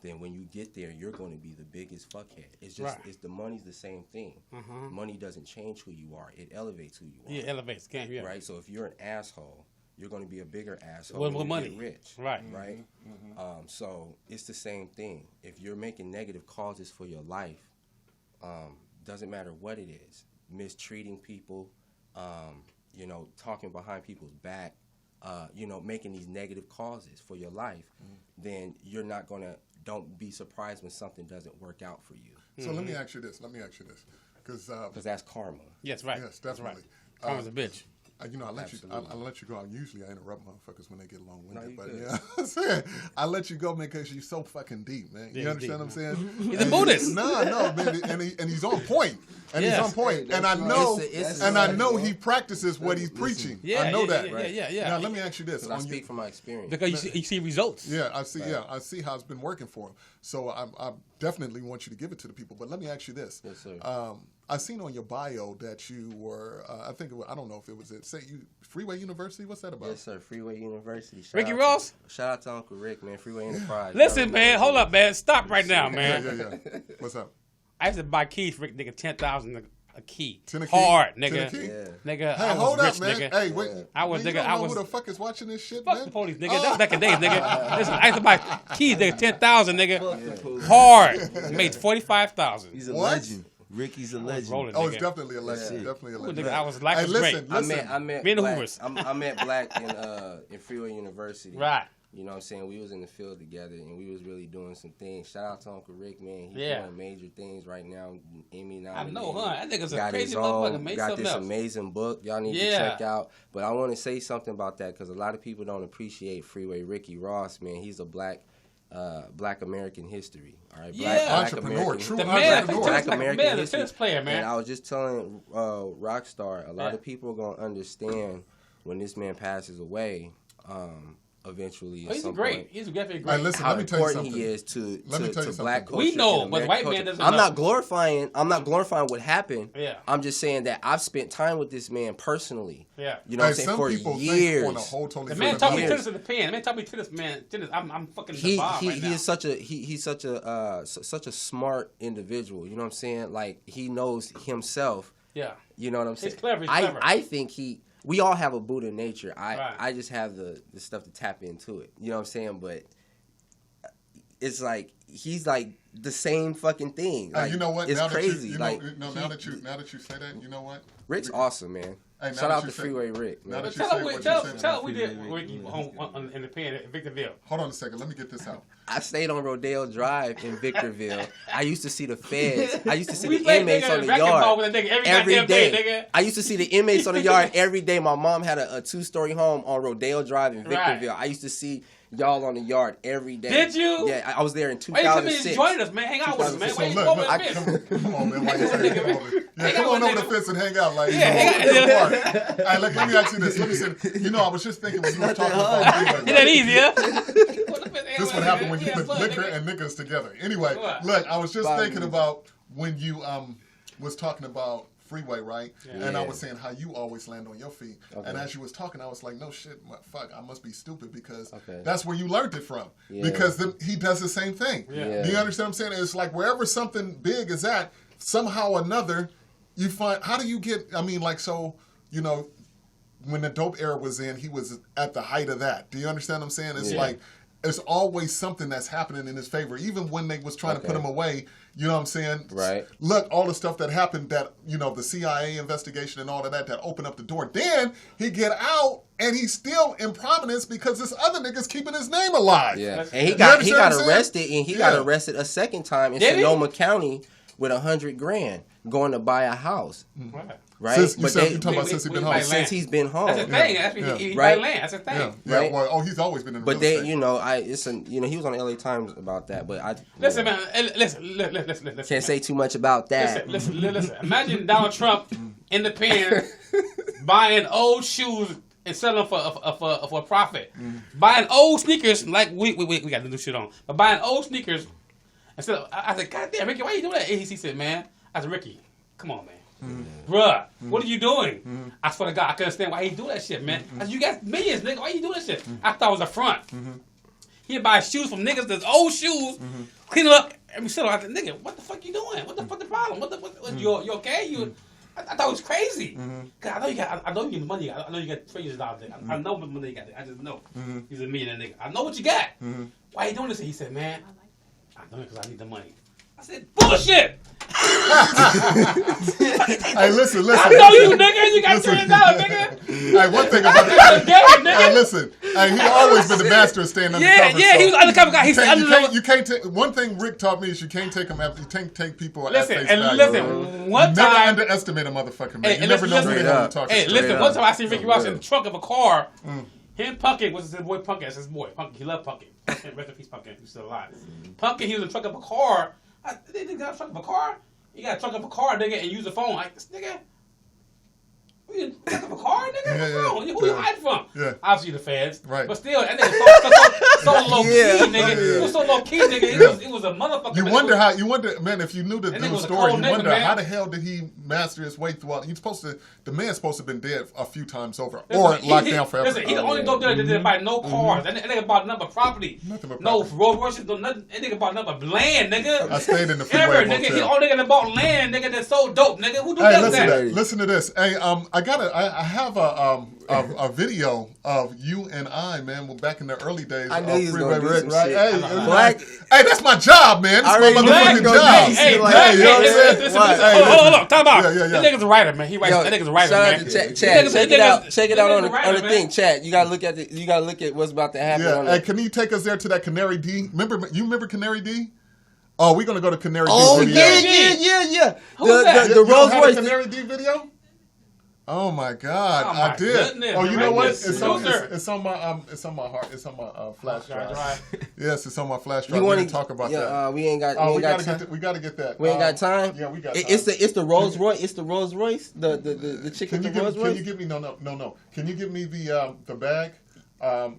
then when you get there, you're going to be the biggest fuckhead. It's just the money's the same thing. Money doesn't change who you are; it elevates who you are. Yeah, it elevates. Right. So if you're an asshole, you're going to be a bigger asshole when you money. Get rich. Right. Right. So it's the same thing. If you're making negative causes for your life. Doesn't matter what it is, mistreating people, talking behind people's back, making these negative causes for your life, then you're not don't be surprised when something doesn't work out for you. So let me ask you this, because that's karma. Yes, right. Yes, definitely. Right. Karma's a bitch. I let you go. Usually I interrupt motherfuckers when they get long-winded, but I'm saying I let you go, man, because you're so fucking deep, man. You understand what I'm saying? He's a Buddhist. No, man, and he's on point. And he's on point. And I know he practices what he's preaching. Yeah, I know that. Yeah. Now let me ask you this. I speak from my experience because you see results. Yeah, I see. Right. Yeah, I see how it's been working for him. So I definitely want you to give it to the people. But let me ask you this. Yes, sir. I seen on your bio that you were, I don't know if it was Freeway University? What's that about? Yes, sir. Freeway University. Ricky Ross? Shout out to Uncle Rick, man. Freeway Enterprise. Listen, man. Hold up, man. Stop right now, man. Yeah. What's up? I used to buy keys for nigga 10,000 a key. Hard, nigga. Nigga, hey, hold up, rich, man. Nigga. Hey, wait. I was, man, nigga. I was. Who the fuck is watching this shit, fuck man? The police, nigga. That was back in the days, nigga. Listen, I used to buy keys, nigga, 10,000, nigga. Hard. Made 45,000. He's a legend. Ricky's a legend. It's definitely a legend. Definitely a legend. Nigga, I was like, listen. I met Black in Freeway University. Right. You know what I'm saying? We was in the field together, and we was really doing some things. Shout out to Uncle Rick, man. He's doing major things right now. Emmy nominated. I know, huh? That nigga's a crazy motherfucker. Got this amazing book y'all need to check out. But I want to say something about that because a lot of people don't appreciate Freeway Ricky Ross, man. He's a Black American history. All right, entrepreneur, true entrepreneur. Black American history. Tennis player, man. And I was just telling Rockstar, a lot of people are gonna understand when this man passes away. Eventually, he's great. He's definitely great. Hey, listen, how let me tell you important he is to Black culture. We know, but white man doesn't. I'm not glorifying what happened. Yeah. I'm just saying that I've spent time with this man personally. Yeah. You know what I'm saying? For years. The man taught me tennis in the pen. The man taught me tennis, man. Tennis. I'm fucking the bomb right now. He's such a smart individual. You know what I'm saying? Like he knows himself. Yeah. You know what I'm saying? He's clever. I think we all have a Buddha nature. I just have the stuff to tap into it. You know what I'm saying? But it's like he's like the same fucking thing. Like, you know what? It's crazy. Now that you say that, you know what? Rick's awesome, man. Hey, shout out to Freeway Rick. Man. Tell we did Ricky in the pen in Victorville. Hold on a second. Let me get this out. I stayed on Rodale Drive in Victorville. I used to see the feds. I used to see the inmates on the yard every day. I used to see the inmates on the yard every day. My mom had a 2-story home on Rodale Drive in Victorville. I used to see y'all on the yard every day. Did you? Yeah, I was there in 2006. Why you join us, man? Hang out with us, man. Why you over the fence? Come on, man. Why you saying come over? Yeah, come on over the fence and hang out. Like, all right, let me ask you this. Let me say, I was just thinking when you were talking about Is that easier? This would happen when you put liquor and niggas together. Anyway, look, I was just thinking about when you was talking about Freeway, right? Yeah. And I was saying how you always land on your feet. Okay. And as you was talking, I was like, no shit, fuck, I must be stupid because that's where you learned it from. Yeah. Because he does the same thing. Yeah. Do you understand what I'm saying? It's like wherever something big is at, somehow or another, you find, how do you get, when the dope era was in, he was at the height of that. Do you understand what I'm saying? It's like there's always something that's happening in his favor, even when they was trying to put him away. You know what I'm saying? Right. Look, all the stuff that happened, that, you know, the CIA investigation and all of that opened up the door. Then he get out and he's still in prominence because this other nigga's keeping his name alive. Yeah, and he got arrested, and he got arrested a second time in Sonoma County with $100,000 going to buy a house. Right? Since, you talking about since he's been home? Since he's been home. That's the thing. He buy land. That's the thing. Yeah. Well, he's always been in the real estate. You know, he was on LA Times about that. But listen, man. Listen. Can't say too much about that. Listen. Imagine Donald Trump in the pen buying old shoes and selling them for a profit. Buying old sneakers, like we got the new shit on, but buying old sneakers. Instead of, I said, God damn, Ricky, why you doing that? He said, man. I said, Ricky, come on, man. Bruh, what are you doing? I swear to God, I couldn't understand why he do that shit, man. I said, you got millions, nigga. Why you doing that shit? I thought it was a front. He'd buy shoes from niggas that's old shoes, clean it up, and we settle. I said, nigga, what the fuck you doing? What the fuck the problem? You okay? I thought it was crazy. Cause I know you get money. I know you got $300. I know what money you got. I just know. He's a millionaire nigga. I know what you got. Why you doing this? He said, man, I do it because I need the money. I said, bullshit! Hey, listen. I know you, nigga. You got $300, nigga. Hey, one thing about that. Hey, listen. Hey, he always been the master of staying undercover. Yeah, he was undercover guy. You can't take. One thing Rick taught me is you can't take him. You can't take people at face value. Listen, one time. Never underestimate a motherfucker, man. You never know who they're talking to. Hey, listen. One time I seen Ricky Ross in the trunk of a car. Him, Pumpkin, was his boy Pumpkin. That's his boy. Pumpkin. He loved Pumpkin. Rest in peace, Pumpkin. He's still alive. Pumpkin, he was in the trunk of a car. They got a trunk of a car? You got a trunk of a car, nigga, and use a phone. Like, this nigga, you in the trunk of a car, nigga? What's wrong? Who you hiding from? Yeah. Obviously the feds. Right. But still, that nigga so low key, nigga. It was so low key, nigga. It was a motherfucker. You wonder, man, if you knew the story, you wonder how the hell did he master his way throughout. The man's supposed to have been dead a few times over. Or locked down forever. Listen, he the only dope dealer that didn't buy no cars. That nigga bought nothing but property. Nothing but property. No Rolls Royces, no nothing. That nigga bought nothing but land, nigga. I stayed in the freeway nigga. He the only nigga that bought land, nigga, that's so dope, nigga. Who does that? Listen to this. Hey, I have a video of you and I, man, back in the early days. I knew you was Freeway gonna do some right? shit. Hey, Black. Hey, that's my job, man. That's my motherfucking job. Hey, you know what I'm saying? Hold on, time out. Yeah. This nigga's a writer, man. He writes. That nigga's a writer, man. Check it out on the thing, chat. You gotta look at what's about to happen. Yeah. Hey, can you take us there to that Canary D? Remember Canary D? Oh, we're gonna go to Canary D. Oh video. yeah. The Rolls Royce Canary D video. Oh my God, I did. Goodness, oh, you know what? It's on my flash drive. Yes, it's on my flash drive. We didn't talk about that. We ain't got. We gotta get that. We ain't got time. Yeah, we got time. It's the Rolls Royce. It's the Rolls Royce. The chicken. Rolls Royce. Can you give me no? Can you give me the bag?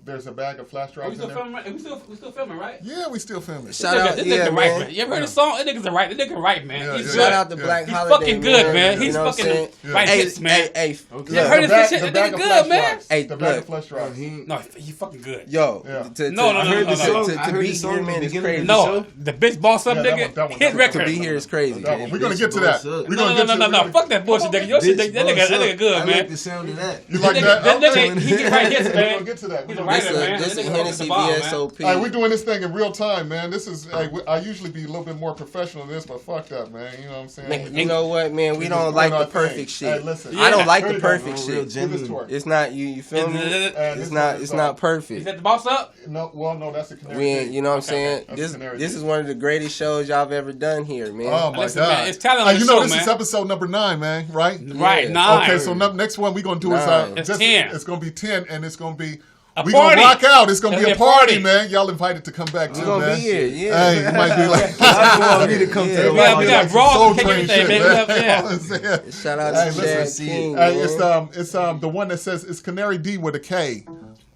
There's a bag of flash drives in there. We still filming, right? Yeah, we still filming. Shout out, this nigga right, man. You ever heard the song? That nigga's right. That nigga right, man. He's Shout out to Black Holiday. He's fucking good, man. He's fucking right hits, man. Hey, you ever heard this shit? That nigga good, man. Hey, the bag of flash drives. No, he fucking good. Yo, no. To be here, man, is crazy. No, the bitch boss up, nigga. Hit record. To be here is crazy. We're gonna get to that. No. Fuck that bullshit, nigga. Your shit, that nigga good, man. I like the sound of that. You like that? That nigga, he get right hits, man. We're gonna get to that. He's a writer, man. This is Hennessy VSOP. Hey, we're doing this thing in real time, man. This is. I usually be a little bit more professional than this, but fuck that, man. You know what I'm saying? Man, you know what, man? We don't like the perfect shit. Hey, listen. I don't like the perfect shit. It's not you feel me? It's not perfect. Is that the boss up? No, that's the Canary. You know what I'm saying? This is one of the greatest shows y'all have ever done here, man. Oh my God, man, it's talent on the you know show, this man. is episode number 9, man. Right? Right, 9. Okay, so next one we're gonna do is 10. It's gonna be 10, and it's gonna be. We're gonna rock out. It's gonna be a party, man. Y'all invited to come back too, man. We're gonna be here, yeah. Hey, you might be like, I need to come to we got Raw and everything, man. Shout out to Chad King. Hey, it's the one that says it's Canary D with a K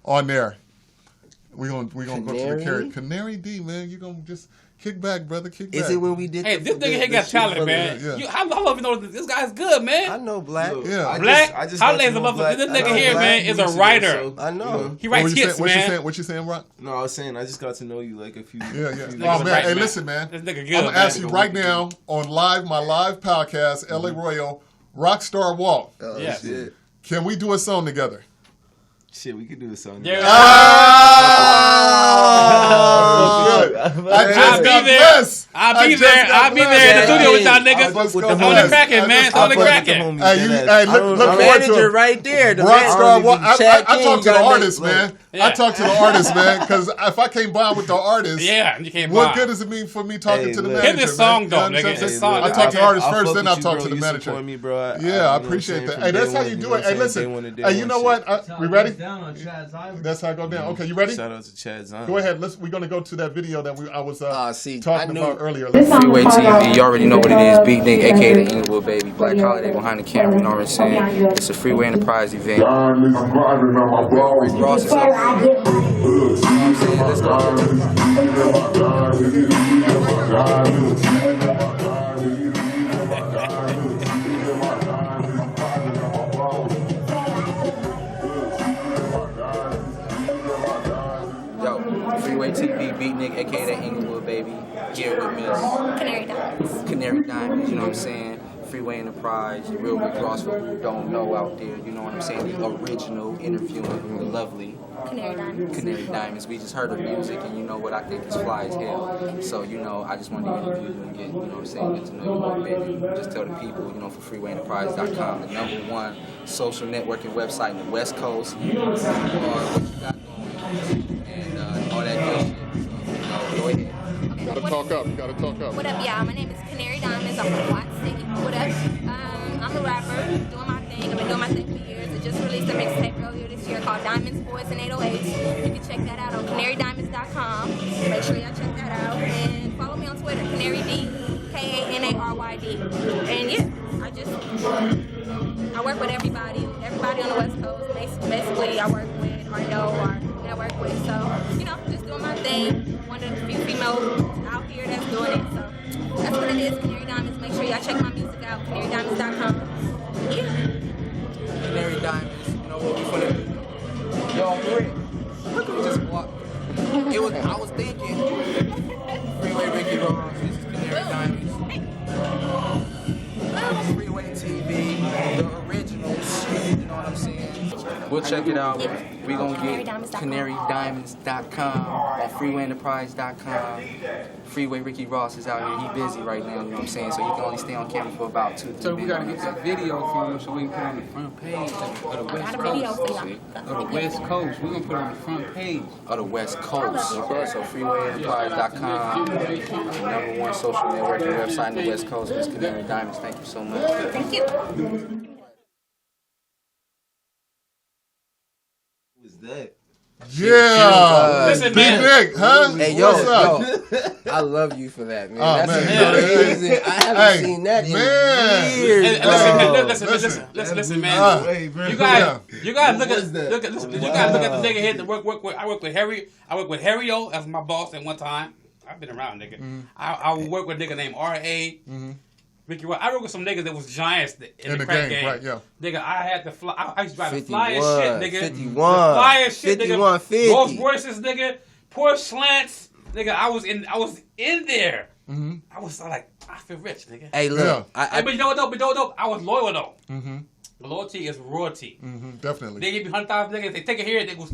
on there. We're gonna go to the Canary D, man. You're gonna just kick back, brother. Kick back. Is it when we did? Hey, this nigga here got talent, man. How long you know this guy's good, man? I know Black. Yeah, Black. Holiday's a motherfucker. This nigga here, man, is a writer. I know. He writes hits, man. What you saying, Rock? No, I was saying I just got to know you like a few. Yeah. Oh man, hey, listen, man. This nigga good. I'm gonna ask you right now on my live podcast, LA Royal, Rockstar Walt. Oh shit. Can we do a song together? Shit, we could do a song. Yeah. I'll be there. I'll be there in the studio with y'all niggas. On the cracking, man. On the cracking. Hey, look forward to it. Right there. Rockstar Walt. I talk to the artist, man. I talk to the artist, man, because if I can't bond with the artist, you can't bond. What good does it mean for me talking to the manager? Hit this song, though, nigga. I talk to the artist first, then I talk to the manager. Bro. Yeah, I appreciate that. Hey, that's how you do it. Hey, listen. Hey, you know what? We ready? That's how I go down. Okay, you ready? Shout out to Chad Zion. Go ahead. We're gonna go to that video that I was talking about earlier. Freeway TV, you already know what it is. Big Nick, aka the Inglewood Baby, Black Holiday behind the camera. You know what I'm saying? It's a Freeway Enterprise event. Rick Ross is up. Let's go. Freeway TV, Beat Nick, aka that Inglewood Baby, here with Miss Canary Diamonds, you know what I'm saying? Freeway Enterprise, real Rick Ross for who don't know out there, you know what I'm saying? The original interviewing the lovely Canary Diamonds. We just heard her music, and you know what, I think it's fly as hell. So, you know, I just wanted to interview you and get, you know what I'm saying, get to know you more, baby. Just tell the people, you know, for freewayenterprise.com, the #1 social networking website in the West Coast. What you got going, and all that good shit. So, go ahead. You gotta talk up. What up, y'all? My name is Canary Diamonds. I'm from Watt City. What up? I'm a rapper, doing my thing. I've been doing my thing for years. I just released a mixtape earlier this year called Diamonds, Boys, and 808s. You can check that out on canarydiamonds.com. Make sure y'all check that out. And follow me on Twitter, CanaryD, KANARYD. And yeah, I work with everybody on the West Coast. Basically, I work with or know or network with. So, you know, just doing my thing. One of the few females out here that's doing it. So that's what it is, Canary Diamonds. Make sure y'all check my music out, canarydiamonds.com. Yeah. Canary Diamonds, you know what we finna do? Yo, Rick, look at me just walk. I was thinking, Freeway Ricky Ross, this is Canary Diamonds. Freeway TV, the originals, you know what I'm saying? We'll check it out. We're going to get canarydiamonds.com or freewayenterprise.com. Freeway Ricky Ross is out here. He busy right now, you know what I'm saying? So you can only stay on camera for about 2 to 3 minutes. So we got to get that video from him so we can put it on the front page of the West Coast. Of the West Coast. We're going to put it on the front page of the West Coast. Okay, so freewayenterprise.com, #1 social networking website in the West Coast. Miss Canary Diamonds, thank you so much. Thank you. Who is that? Yeah. Listen, Big man. Nick, huh? Hey, What's up? I love you for that, man. Oh, That's man. amazing. I haven't seen that in years. Listen, man. You guys look at the nigga here that work with. I work with Harry. I work with Harry O as my boss at one time. I've been around, nigga. I work with a nigga named R.A. Ricky Ross. I work with some niggas that was giants in the crack game. Right, yeah. Nigga, I had to fly. I used to drive the flyest shit, nigga. 51. The flyest shit, 51, nigga. 50. Rolls Royces, nigga. Porsche slants, nigga. I was in there. I was like, I feel rich, nigga. Hey, look. Yeah. But you know what though? I was loyal though. Loyalty is royalty. Definitely. They give me 100,000 niggas. They take it here. It was.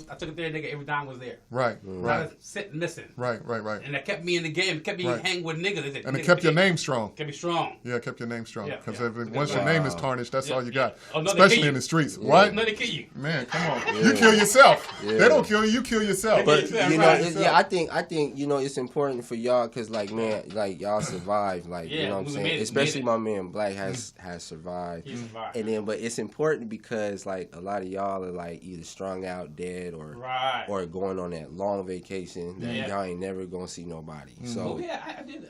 I took it there, nigga. Every dime was there. Right. I was sitting missing. Right. And that kept me in the game. Kept me hanging with niggas. And it kept your name strong. Kept me strong. Yeah, it kept your name strong. Because once Wow. your name is tarnished, that's all you got. Oh, no, especially in the streets. Yeah. Right? No, they kill you. Man, come on. You kill yourself. Yeah. They don't kill you. You kill yourself. But you know, I think you know it's important for y'all because like man, like y'all survived, like you know what I'm saying. Especially my man Black has survived. He survived. And then, but it's important because like a lot of y'all are like either strung out, dead, or going on that long vacation that y'all ain't never gonna see nobody. So I did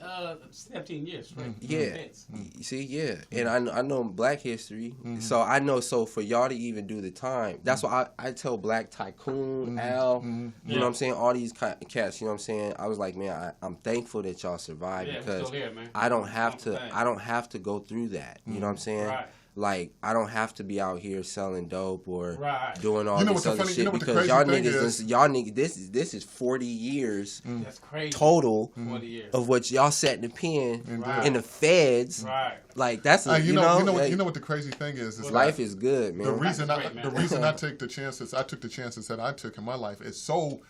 17 years. Right? You see, and I know Black history, so I know. So for y'all to even do the time, that's why I tell Black Tycoon, Al, you know what I'm saying, all these cats, you know what I'm saying. I was like, man, I'm thankful that y'all survived because here, man. I don't have to go through that. You know what I'm saying? like I don't have to be out here selling dope or doing all You know this what the other funny- shit you know what the because crazy y'all thing niggas, is? y'all niggas, this is 40 years That's crazy. total 40 years. of what y'all sat in the pen Right. in the feds. Right. Like that's a, you know what the crazy thing is life that is good, man. The reason I take the chances that I took in my life is so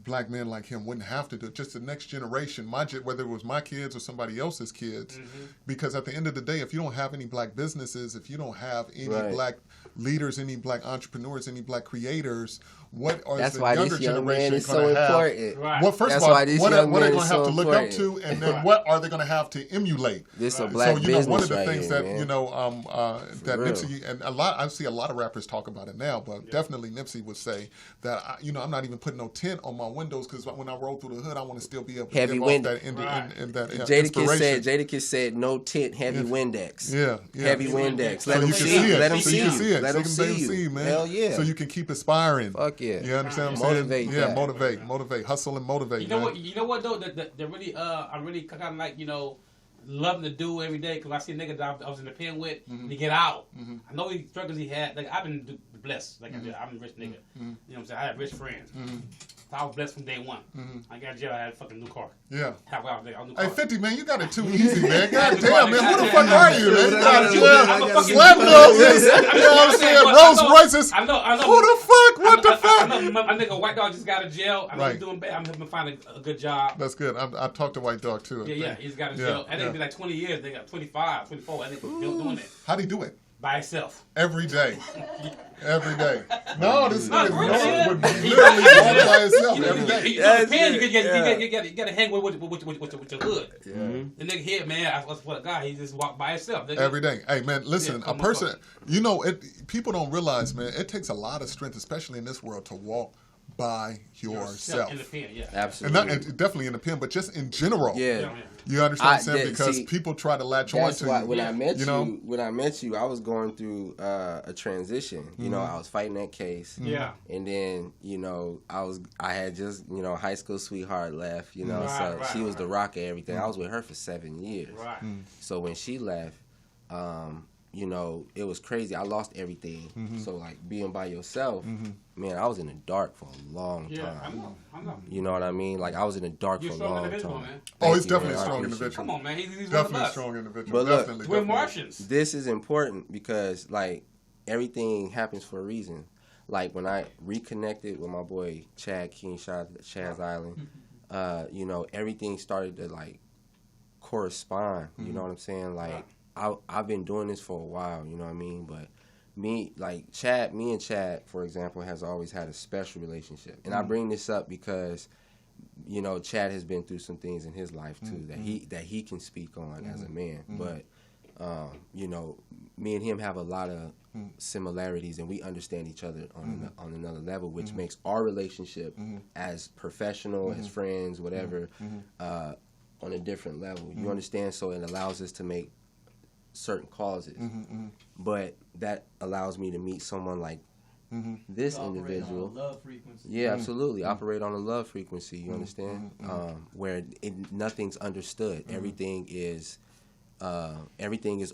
black men like him wouldn't have to do it. Just the next generation, whether it was my kids or somebody else's kids, because at the end of the day, if you don't have any black businesses, if you don't have any black leaders, any black entrepreneurs, any black creators, what are That's the why younger this young man generation is so going to have? important. Well, first That's of all, why this what young are they man going is to have so to look up important. to, and then what are they going to have to emulate? This a black one business of the right things here, that man. that real. Nipsey and I see a lot of rappers talk about it now, but definitely Nipsey would say that I'm not even putting no tint on my windows because when I roll through the hood, I want to still be able to Heavy give Windex. off that in that Jadakiss inspiration. said no tint, heavy Windex. Yeah. Heavy Windex. So Let you them can see see you. it. Let them So see you can see you. it. Let So them you can see see, you. man. Hell yeah. So you can keep aspiring. Fuck yeah. You understand what I'm Motivate saying? Yeah, that. motivate, hustle and motivate. You know man. what? You know what though? That really, I really kind of like loving to do every day because I see niggas that I was in the pen with to get out. I know the struggles he had. Like I've been blessed. Like I'm a rich nigga. You know what I'm saying? I have rich friends. So I was blessed from day one. I got in jail. I had a fucking new car. Yeah. New Hey, car. 50, man, you got it too easy, man. God damn, man. Who the fuck are you, man? You got I'm jail. fucking- Slap noses. You know what I'm saying? Rolls Royces. I know. Who the fuck? What the fuck? I know. My nigga White Dog just got out of jail. I know Right. he's doing bad. I'm helping him find a good job. That's good. I talked to White Dog too. Yeah, he's got a jail. I think it'd be like 20 years. They got 25, 24. I think he's still doing it How'd he do it? by himself. Every day. Every day. No, this nigga really, would literally go by himself every day. You gotta hang with your hood. The nigga here, man, I swear to God, he just walked by himself. Nigga. Every day. Hey, man, listen, Yeah, a person, people don't realize, man, it takes a lot of strength, especially in this world, to walk by yourself. In the pen, yeah. Absolutely. And definitely in the pen, but just in general. Yeah. You understand what I'm saying? Because people try to latch on That's to why you. when I met you, when I met you, I was going through a transition. You know, I was fighting that case. Yeah. And then, I had just, high school sweetheart left, she was the rock of everything. I was with her for 7 years. Right. So when she left, it was crazy. I lost everything. So like being by yourself, man, I was in the dark for a long time. Yeah, I know. You know what I mean? Like I was in the dark for a long time. Man. Oh, he's Thank you, definitely man. a I strong appreciate individual. it. Come on, man. He's Definitely a one strong of us. individual. But look, definitely. We're Martians. This is important because like everything happens for a reason. Like when I reconnected with my boy Chad King, Chad's Island, everything started to like correspond. You know what I'm saying? Like I've been doing this for a while. You know what I mean? But me and Chad, for example, has always had a special relationship, and I bring this up because Chad has been through some things in his life too that he can speak on as a man. But me and him have a lot of similarities, and we understand each other on another level, which makes our relationship as professional, as friends, whatever, on a different level. You understand? So it allows us to make certain causes, but that allows me to meet someone like this individual. On a love frequency. Yeah, absolutely. Operate on a love frequency. You understand? Where nothing's understood. Everything is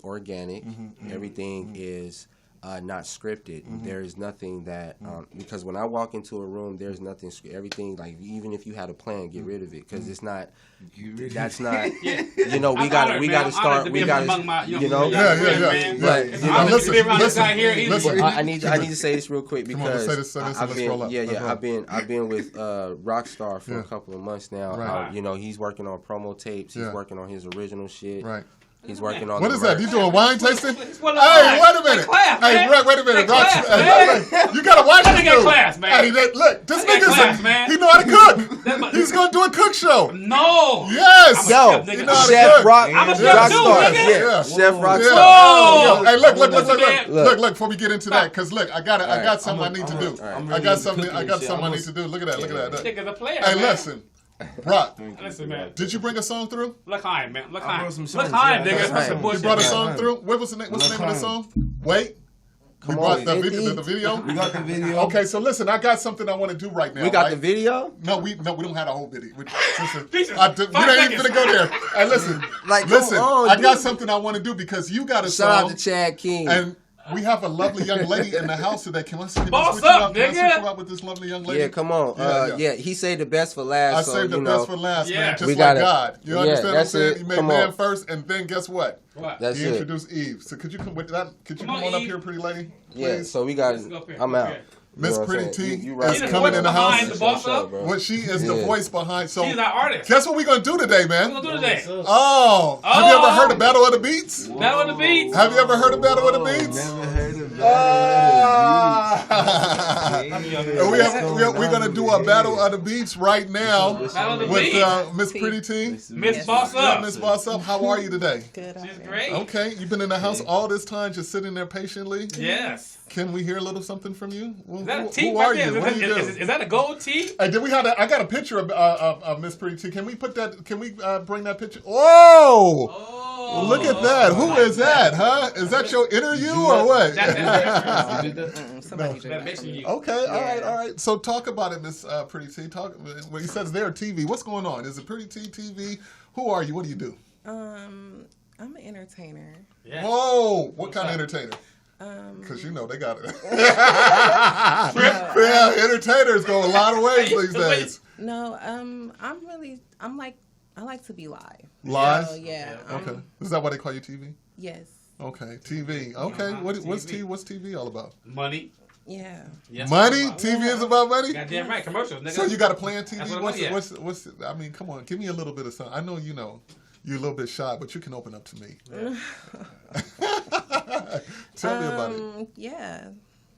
organic. Everything is not scripted. There is nothing that because when I walk into a room, there's nothing. Everything, like, even if you had a plan, get rid of it because it's not. That's not. We got to start. We got to. Yeah. But listen. I need to say this real quick because say this, I've let's roll up. I've been with Rockstar for a couple of months now. Right. He's working on promo tapes. He's working on his original shit. Right. He's working on. What is that? You doing wine tasting? Hey, wait a minute. Class, Hey, man. wait a minute. Class, Rockstar, you gotta watch this dude. Class, man. Hey, look, this That's class, nigga's man. he know how to cook. He's gonna do a cook show. No. Yes. Yo, You know how to Chef cook. Rock. I'm a chef too, Rockstar. nigga. Yeah. Chef Rockstar. Yeah. Hey, man. look, before we get into that, because look, I got something I need to do. I got something I need to do. Look at that. Nigga's a player, Hey, man. listen. Brock, Listen, man. did you bring a song through? Look high, man. Look high. brought some Look songs, high, yeah, nigga. that's That's some right. bullshit. You brought a song through? What's the name of the song? Wait. We brought the video. We got the video. Okay, so listen, I got something I want to do right now. We got right? the video. No, we don't have a whole video. We ain't even gonna go there. Hey, listen, on, I got something I want to do because you got a song. Shout out to Chad King. And we have a lovely young lady in the house today. Can I switch you out with this lovely young lady? Yeah, come on. Yeah, he saved the best for last. I saved the best for last, man. Just we like got God. You understand what I'm saying? It. You made man first, and then guess what? That's he it. introduced Eve. So could you come with that? Could you come on up here, pretty lady? Please? Yeah. So we got. I'm out. Miss Pretty T is coming in the house. What she is the voice behind. So she's our artist. Guess what we're gonna do today, man? What we gonna do today? Oh, have you ever heard of Battle of the Beats? Battle of the Beats. Have you ever heard of Battle of the Beats? Never heard of We're gonna do a Battle of the Beats right now with Miss Pretty T. Miss Boss Up. Miss Boss Up. How are you today? Good. She's great. Okay, you've been in the house all this time, just sitting there patiently. Yes. Can we hear a little something from you? Is that a tea who right are there? you? What do you do? Is that a gold tea? Hey, did we have that? I got a picture of Miss Pretty T. Can we put that? Can we bring that picture? Oh, look at that! Who is that? Huh? Is that your interview or what? Somebody did. Okay, all right. So talk about it, Miss Pretty T. Well, he says they're TV. What's going on? Is it Pretty T TV? Who are you? What do you do? I'm an entertainer. Yeah. Whoa! What kind of entertainer? Because you know they got it. Entertainers go a lot of ways these days. No, I like to be live. Live? So, yeah. Okay. Is that why they call you TV? Yes. Okay, TV. Okay, what's TV all about? Money. Yeah. Yes, money? TV is about money? Goddamn right, commercials. Nigga. So you got a plan TV? What's I mean, come on, give me a little bit of something. I know you're a little bit shy, but you can open up to me. Tell me about it. Yeah,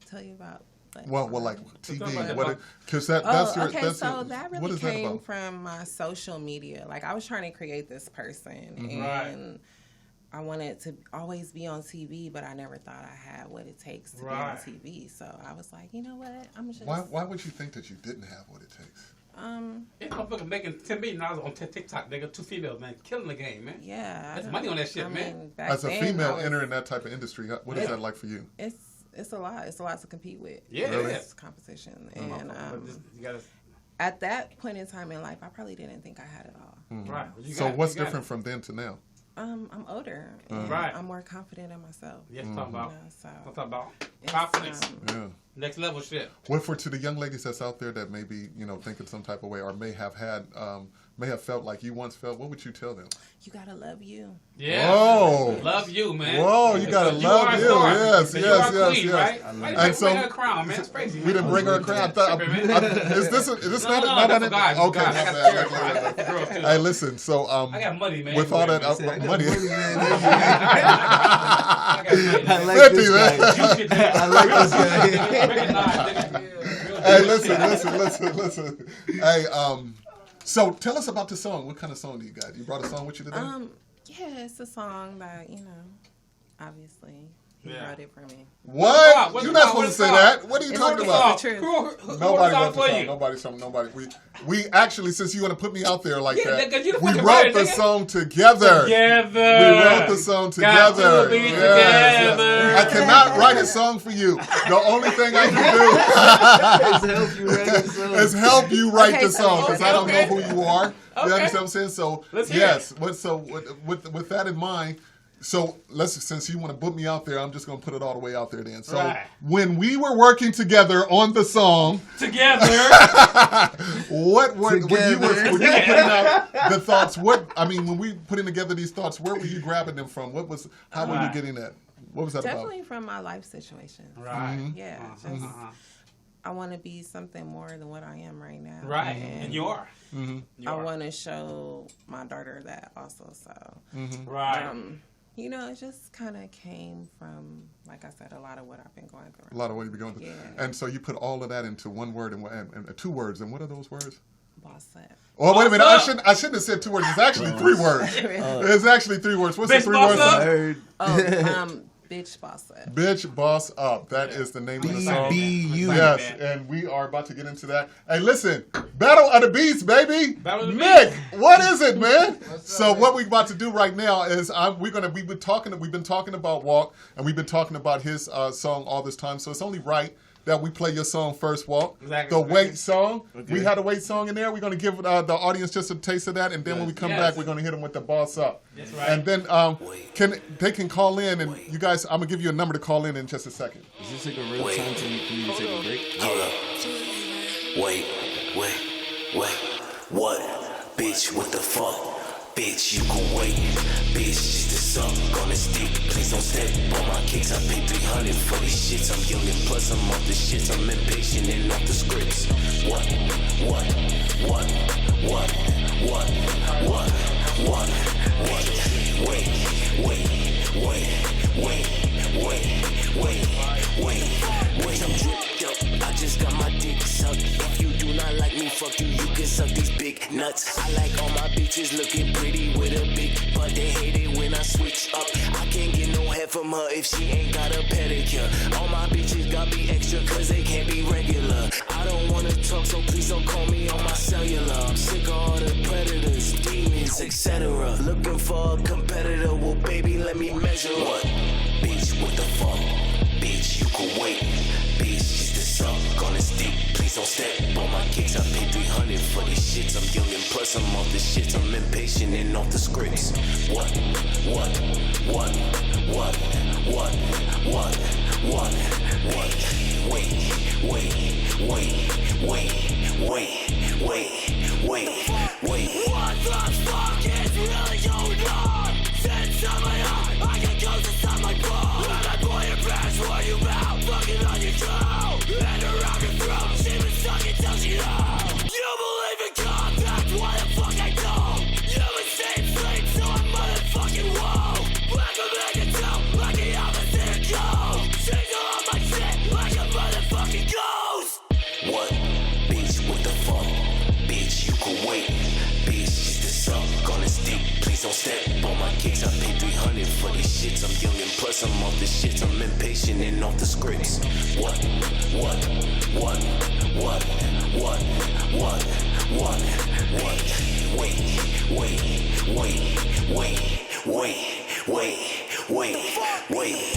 tell you about. Well, like TV. Because that what really is that came about? from my social media. Like I was trying to create this person, Mm-hmm. and I wanted to always be on TV, but I never thought I had what it takes to be on TV. So I was like, you know what? I'm just. Why would you think that you didn't have what it takes? It's motherfucker making $10 million on TikTok, nigga. 2 females, man, killing the game, man. Yeah, that's money on that shit, man. As a female entering that type of industry, what is that like for you? It's a lot. It's a lot to compete with. Yeah, really? It's competition, and at that point in time in life, I probably didn't think I had it all. Mm-hmm. Right. So what's different from then to now? I'm older. And I'm more confident in myself. Yes, talking about. I'm talking about It's, confidence. Next level shit. What for to the young ladies that's out there that may be, thinking some type of way or may have felt like you once felt, what would you tell them? You gotta love you. Yeah. Whoa. Love you, man. Whoa, you gotta love you. Yes. Queen, right? And so bring her a crown, man. It's crazy. We didn't bring her a crown. Is this not for guys. Okay. Hey, listen. So I got money, man. With all that money. I like this guy. I like this guy. Hey, listen. Hey, so tell us about the song. What kind of song do you got? You brought a song with you today? Yeah, it's a song that, obviously he wrote it for me. What? You're not supposed to say that. What are you talking about? Nobody wrote the song. Nobody. We actually, since you want to put me out there like that, we wrote the song together. We wrote the song together. Yes. I cannot write a song for you. The only thing I can do is help you write the song because I don't know who you are. You understand what I'm saying? So yes. With that in mind. So since you want to put me out there, I'm just going to put it all the way out there then. So when we were working together on the song, when you were putting out the thoughts, when we putting together these thoughts, where were you grabbing them from? How were you getting that? What was that Definitely from my life situation. Right. Mm-hmm. Yeah. I want to be something more than what I am right now. Right. And you are. Mm-hmm. I want to show my daughter that also. So. Mm-hmm. Right. It just kind of came from, like I said, a lot of what I've been going through. A lot of what you've been going through. Yeah. And so you put all of that into one word and 2 words. And what are those words? Boss up. Oh, wait a minute. I shouldn't have said 2 words. It's actually 3 words. It's actually 3 words. What's the 3 words? Bitch Boss Up. Bitch Boss Up. That is the name of the song. BBU. Yes, and we are about to get into that. Hey, listen, Battle of the Beats, baby. Battle of the Nick, Beats. what is it, man? So what we're about to do right now is we've been talking about Walt, and we've been talking about his song all this time. So it's only right that we play your song first, Walt. Exactly. The Wait song. Okay. We had a Wait song in there. We're going to give the audience just a taste of that, and then when we come back, we're going to hit them with the Boss Up. That's right. And then they can call in, and you guys, I'm going to give you a number to call in just a second. Is this like a real time for you to take a break? Hold up. Wait. What? Bitch, what the fuck? Bitch, you can wait. Bitch, just a suck on the stick. Please don't step on my kicks. I pay 300 for these shits. I'm young and plus I'm off the shits. I'm impatient and off the scripts. What? Wait, I'm dripped up. I just got my dick sucked. If you do not like me, fuck you. You can suck these big nuts. I like all my bitches looking pretty with a big butt. They hate it when I switch up. I can't get no head from her if she ain't got a pedicure. All my bitches got me extra cause they can't be regular. I don't wanna talk, so please don't call me on my cellular. I'm sick of all the predators, demons, etc. Looking for a competitor, well baby, let me measure up. Bitch, what the fuck? Bitch, you can wait. Bitch, just a suck on his dick. Please don't step on my kicks. I pay 300 for these shits. I'm young and plus I'm off the shits. I'm impatient and off the scripts. What? Wait. What the fuck is really going on? Inside my heart, I get ghosts inside my bone. And I boy your pants, what you about? Fucking on your toe. And around your throat, she been sucking till she knows. You believe in God, that's why the fuck I don't. You been staying sleep, so I'm motherfucking woe. Like a megaton, like the opposite goes. She's all on my shit, like a motherfucking ghost. What? Bitch, what the fuck? Bitch, you can wait. Bitch, just a suck on his dick. Please don't step on my kicks. I pay 300 for these shits. I'm young and plus I'm off the shits. I'm impatient and off the scripts. What? Wait.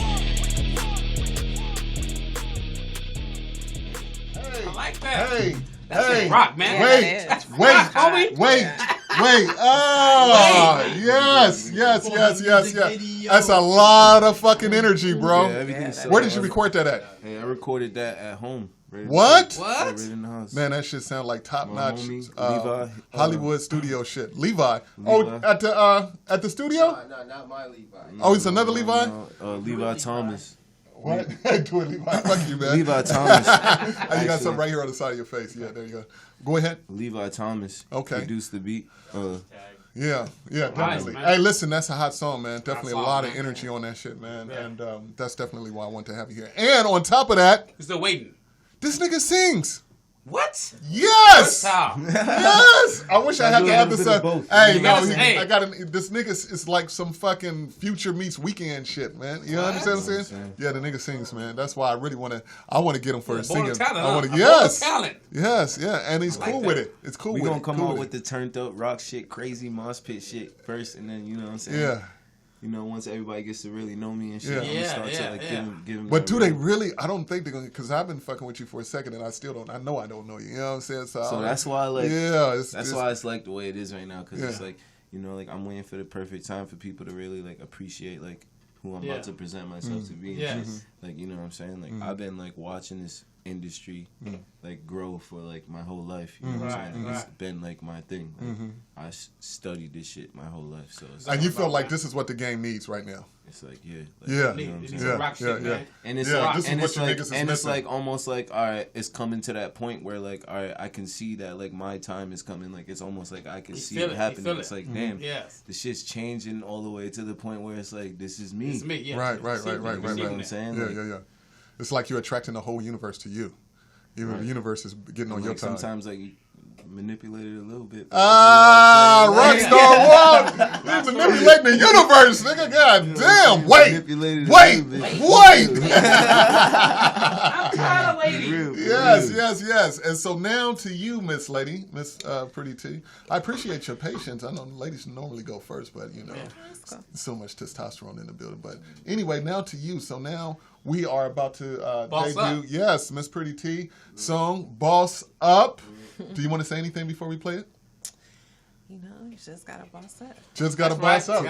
I like that. Hey. That's rock, man. Wait. Oh, yes. That's a lot of fucking energy, bro. Where did you record that at? Hey, I recorded that at home. What? Right in the house. Man, that shit sound like top notch Levi, Hollywood studio shit. Levi. Oh, at the studio? No, not my Levi. Oh, it's another Levi? Levi Thomas. What? Do it, Levi. Fuck you, man. Levi Thomas. You got something right here on the side of your face. Yeah, there you go. Go ahead. Levi Thomas. Okay. Produced the beat. Yeah, definitely. Nice, hey, listen, that's a hot song, man. Definitely Hot a lot song, of man. energy on that shit, man. Yeah. And that's definitely why I want to have you here. And on top of that, We're still waiting. this nigga sings. What? Yes. How? Yes. I wish I had the other side. Hey, no, Hey. I got this nigga is like some fucking Future meets Weekend shit, man. You understand what I'm saying? Yeah, the nigga sings, man. That's why I really want to get him for his singing. Talent, Yes, yeah, and he's cool with it. It's cool. We with gonna it. come cool out with with the turned up rock shit, crazy mosh pit shit first, and then you know what I'm saying. Yeah. You know, once everybody gets to really know me and shit, I'm Yeah. gonna start to like give them. But do they really? I don't think they're gonna, because I've been fucking with you for a second and I still don't. I know I don't know you. You know what I'm saying? So that's why, like, that's why it's like the way it is right now, because it's Yeah. like, you know, like I'm waiting for the perfect time for people to really like appreciate like who I'm about to present myself to be. Yes. Mm-hmm. Like, you know what I'm saying? Like I've been like watching this industry like grow for like my whole life. You know what I'm saying? Like, it's been like my thing. Like, I studied this shit my whole life. So it's and you feel like this is what the game needs right now. It's like you know yeah, what I'm saying? And it's yeah, like, this is and what it's your like, niggas is and it's missing. like almost like, all right, it's coming to that point where like, all right, I can see that like my time is coming. Like it's almost like I can see it happening. It's like, damn, the shit's changing all the way to the point where it's like, this is me. It's me, yeah. Right. You know what I'm saying? Yeah. It's like you're attracting the whole universe to you. Even the universe is getting on like your time. sometimes like manipulated a little bit. Rockstar Walt. He's manipulating the universe, nigga. God damn. Wait. I'm tired of waiting. Yes. And so now to you, Miss Lady, Miss Pretty T. I appreciate your patience. I know ladies normally go first, but you know, so much testosterone in the building. But anyway, now to you. So now we are about to Boss debut. Up. Yes, Miss Pretty T song "Boss Up." Do you want to say anything before we play it? You know, you just gotta boss up. Just gotta boss up.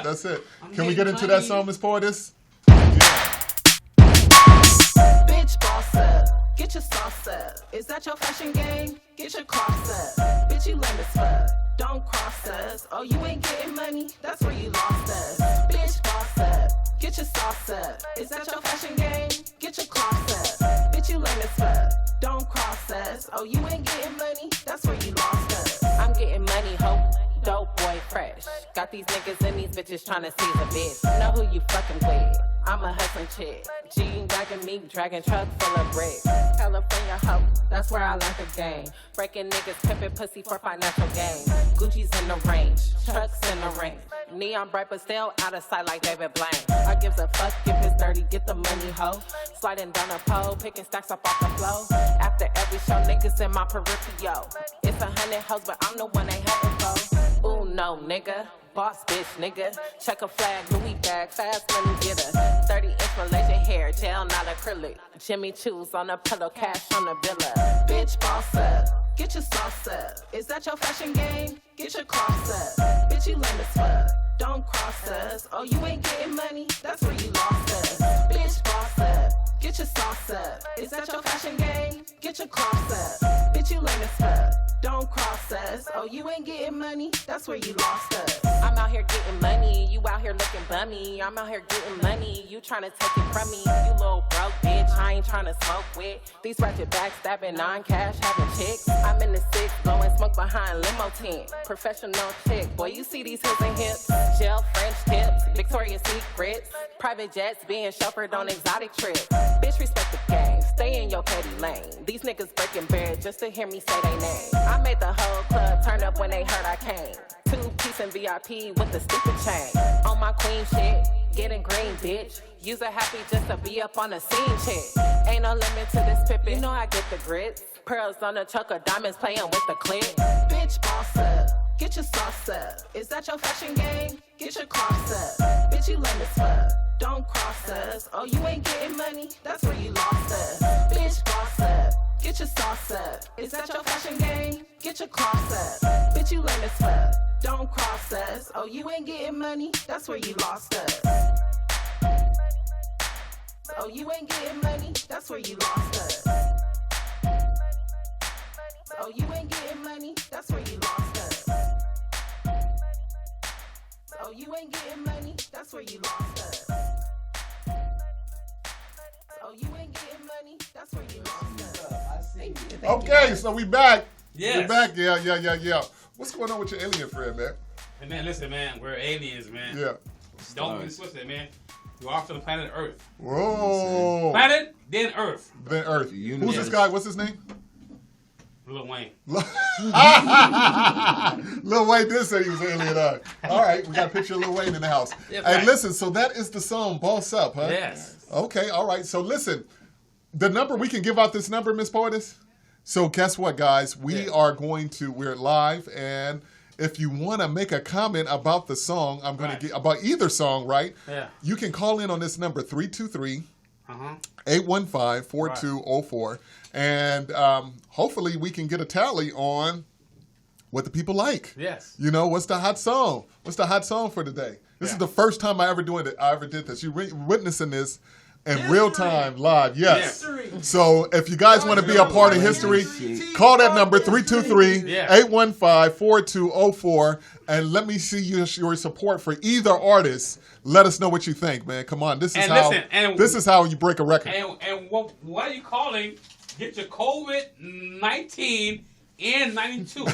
That's it. Can we get into that song, Miss Poetess? Bitch, boss up. Get your sauce up. Is that your fashion game? Get your cross up. Bitch, you lame as fuck. Don't cross us. Oh, you ain't getting money? That's where you lost us. Bitch, boss up. Get your sauce up. Is that your fashion game? Get your cross up. Bitch, you lame as fuck. Don't cross us. Oh, you ain't getting money? That's where you lost us. I'm getting money, ho. Dope boy fresh. Got these niggas and these bitches tryna seize a bitch. Know who you fucking with. I'm a hustling chick. G-Wagon me, dragging truck full of bricks. California hoe, that's where I learned the game. Breaking niggas, pimping pussy for financial gain. Gucci's in the range, trucks in the range. Neon bright but still out of sight like David Blaine. I gives a fuck if it's dirty, get the money hoe. Sliding down a pole, picking stacks up off the floor. After every show, niggas in my peripheral. It's 100 hoes, but I'm the one they hunting for. Ooh no, nigga. Boss bitch, nigga. Check a flag, Louis bag, fast money getter. 30-inch Malaysian hair, gel, not acrylic. Jimmy Choo's on a pillow, cash on the villa. Bitch, boss up. Get your sauce up. Is that your fashion game? Get your cross up. Bitch, you lame as fuck. Don't cross us. Oh, you ain't getting money? That's where you lost us. Bitch, boss up. Get your sauce up. Is that your fashion game? Get your cross up. Bitch, you lame as fuck. Don't cross us. Oh, you ain't getting money? That's where you lost us. I'm out here getting money. You out here looking bummy. I'm out here getting money. You tryna take it from me. You little broke bitch. I ain't tryna smoke with. These ratchet backstabbing, non-cash having chicks. I'm in the six, blowing smoke behind limo tent. Professional chick. Boy, you see these hips and hips. Gel French tips. Victoria's Secrets. Private jets being chauffeured on exotic trips. Bitch, respect the game. Stay in your petty lane. These niggas breaking bread just to hear me say they name. I made the whole club turn up when they heard I came. 2-piece and VIP with the stupid chain. On my queen shit, getting green, bitch. Use a happy just to be up on the scene, chick. Ain't no limit to this pippin'. You know I get the grits. Pearls on the choker, diamonds playing with the clip. Bitch, boss up. Get your sauce up. Is that your fashion game? Get your cross up. Bitch, you lame as fuck. Don't cross us. Oh, you ain't getting money? That's where you lost us. Bitch, boss up. Get your sauce up. Is that your fashion game? Get your cross up. Bitch, you lame as fuck. Don't cross us. Oh, you ain't getting money? That's where you lost us. Oh, you ain't getting money? That's where you lost us. Oh, you ain't getting money? That's where you lost us. Oh, you ain't getting money? That's where you lost us. Oh, you ain't getting money? That's where you lost us. Okay, so we back. Yes. We back. Yeah. What's going on with your alien friend, man? Hey, man, listen, man. We're aliens, man. Yeah. Don't be twisted, man. You're off to the planet Earth. Whoa. Planet, then Earth. Then Earth. Who's this guy? What's his name? Lil Wayne. Lil Wayne did say he was an alien. All right, we got a picture of Lil Wayne in the house. Yeah, hey, right. Listen, so that is the song Boss Up, huh? Yes. Okay, all right. So listen, the number, we can give out this number, Miss Poetess. So guess what, guys? We're live, and if you want to make a comment about the song, I'm going to get about either song, right? Yeah. You can call in on this number, 323-815-4204, and hopefully we can get a tally on what the people like. Yes. You know, what's the hot song? What's the hot song for today? This is the first time I ever did this. You're witnessing this in real time, live. Yes. So if you guys want to be a part of history, call that number, 323-815-4204, and let me see your support for either artist. Let us know what you think, man. Come on. This is how you break a record. And what are you calling? Get your COVID-19 N92.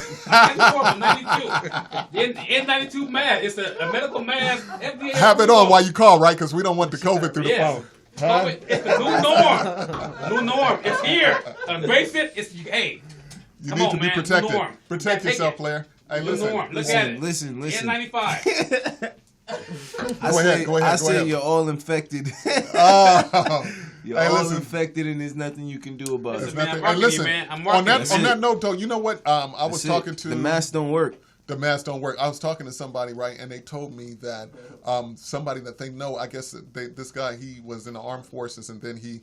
N92 mask. It's a medical mask. FDA Have it on while you call, right? Because we don't want the COVID through the phone. Huh? It's the new norm. New norm. It's here. Embrace it. It's hey. You Come need on, to be man. protected. Norm. Protect Take yourself, it. player. Hey, New listen. Norm. Look at it. Listen. N95. Go ahead. I say you're all infected. Oh. You're Hey, all listen. infected, and there's nothing you can do about Listen, it. man, I'm Hey, marketing listen. you, man. I'm On marketing that note, though, you know what? I was talking to the masks don't work. The masks don't work. I was talking to somebody, right, and they told me that somebody that they know, I guess this guy, he was in the armed forces, and then he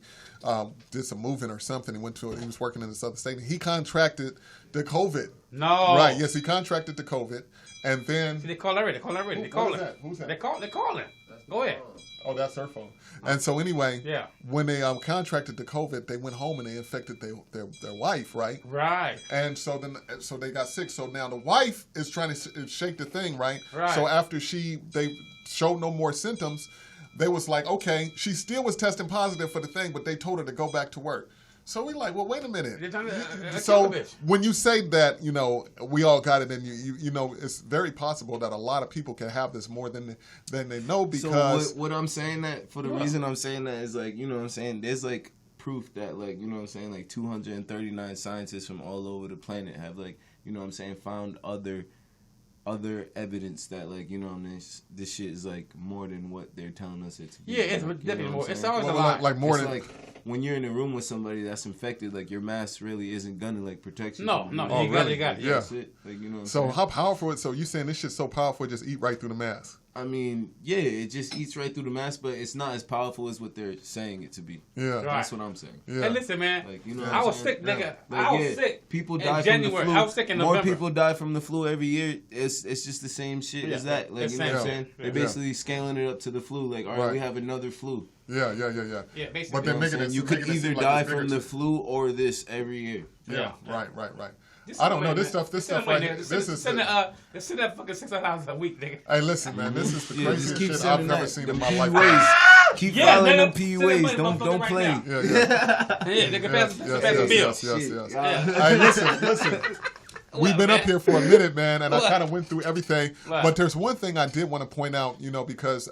did some moving or something. He was working in this other state, and he contracted the COVID. No. Right, yes, he contracted the COVID, and then... See, they call already. They call it. Who's that? They calling. Go ahead. Oh, that's her phone. And so anyway, Yeah. when they contracted the COVID, they went home and they infected their wife, right? Right. And so they got sick. So now the wife is trying to shake the thing, right? Right. So after they showed no more symptoms, they was like, okay, she still was testing positive for the thing, but they told her to go back to work. So we like, well, wait a minute. So when you say that, we all got it, and you know, it's very possible that a lot of people can have this more than they know because. So what I'm saying that for the reason I'm saying that is like, you know what I'm saying, there's like proof that like, you know what I'm saying, like 239 scientists from all over the planet have like, you know what I'm saying, found other evidence that like, you know, this shit is like more than what they're telling us it to be. Yeah, it's like, definitely more. It's saying? always a lot. Like more than like when you're in a room with somebody that's infected, like your mask really isn't gonna like protect you. No, you got it. Yeah. That's it. Like, you know what I'm So saying? how powerful? So you saying this shit's so powerful? Just eat right through the mask. I mean, yeah, it just eats right through the mask, but it's not as powerful as what they're saying it to be. Yeah, that's what I'm saying. Yeah. Hey, listen, man. Like, you know, I was sick, nigga. Like, I was sick. People in die January. from the flu. I was sick in More November. people die from the flu every year. It's just the same shit as that. Like, you know what I'm saying? They're basically scaling it up to the flu. Like, all right, we have another flu. Yeah. Yeah, basically. But they're making it. You could either die from the flu or this every year. Yeah. Right. I don't know this stuff. This stuff right here. This is. Send that fucking $600 a week, nigga. Hey, listen, man. This is the craziest shit I've ever seen in my life. Keep following them PUAs. Don't play. Yeah, nigga, pass the bill. Yes. Hey, listen. We've been up here for a minute, man, and I kind of went through everything. But there's one thing I did want to point out, because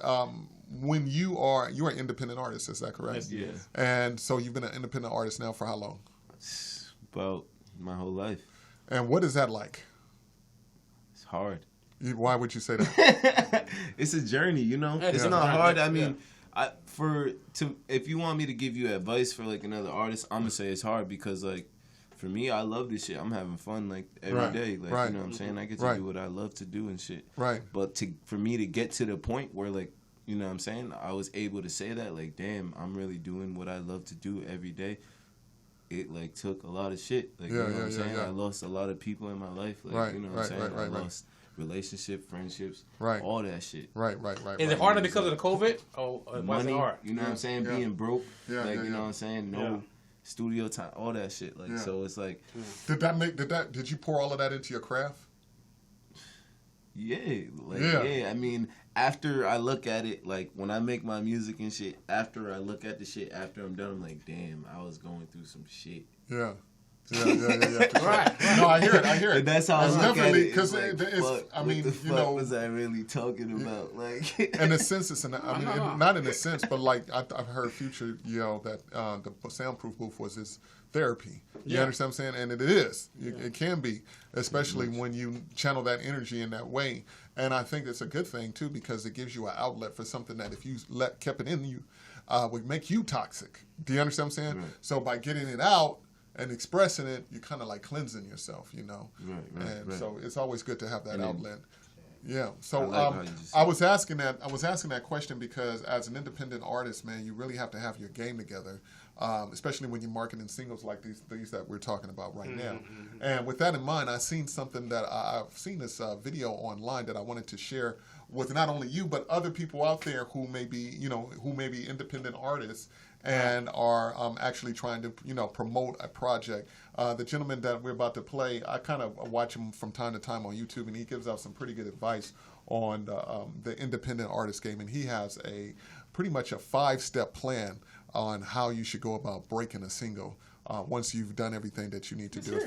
when you're an independent artist, is that correct? Yes. And so you've been an independent artist now for how long? About my whole life. And what is that like? It's hard. Why would you say that? It's a journey, It's not hard. I mean, if you want me to give you advice for like another artist, I'm gonna say it's hard because like for me, I love this shit. I'm having fun like every day. Like you know what I'm saying? I get to do what I love to do and shit. Right. But for me to get to the point where like, you know what I'm saying, I was able to say that like, damn, I'm really doing what I love to do every day. It like took a lot of shit. Like you know what I'm saying? I lost a lot of people in my life. Like you know what I'm saying? I lost relationship, friendships, all that shit. Right. Is it harder because of the COVID? Or money, hard? you know what I'm saying? Being broke. You know what I'm saying? No studio time, all that shit. Like so it's like did you pour all of that into your craft? Yeah. I mean, after I look at it, like when I make my music and shit, after I look at the shit, after I'm done, I'm like, damn, I was going through some shit. Yeah. Right. No, I hear it. And that's how I look at it. Because like, I mean, what was I really talking about? Like, in a sense, it's not in a sense, but like I've heard Future yell that the soundproof booth was his therapy. You understand what I'm saying? And it is. It can be, especially when you channel that energy in that way. And I think it's a good thing too because it gives you an outlet for something that if you kept it in you, would make you toxic. Do you understand what I'm saying? Right. So by getting it out and expressing it, you're kind of like cleansing yourself, Right. So it's always good to have that outlet. Yeah. So I was asking that question because as an independent artist, man, you really have to have your game together, especially when you're marketing singles like these that we're talking about right now. And with that in mind, I've seen something that I've seen this video online that I wanted to share with not only you but other people out there who may be independent artists and are actually trying to promote a project. The gentleman that we're about to play, I kind of watch him from time to time on YouTube, and he gives out some pretty good advice on the independent artist game, and he has pretty much a 5-step plan on how you should go about breaking a single once you've done everything that you need to do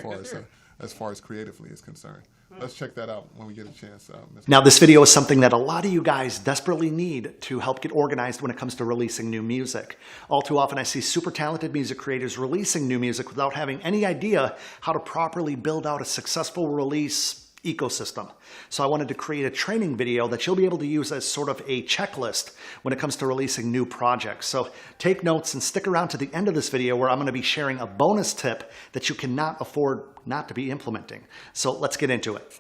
as far as creatively is concerned. Let's check that out when we get a chance. Now, this video is something that a lot of you guys desperately need to help get organized when it comes to releasing new music. All too often, I see super talented music creators releasing new music without having any idea how to properly build out a successful release ecosystem. So I wanted to create a training video that you'll be able to use as sort of a checklist when it comes to releasing new projects. So take notes and stick around to the end of this video where I'm going to be sharing a bonus tip that you cannot afford not to be implementing. So let's get into it.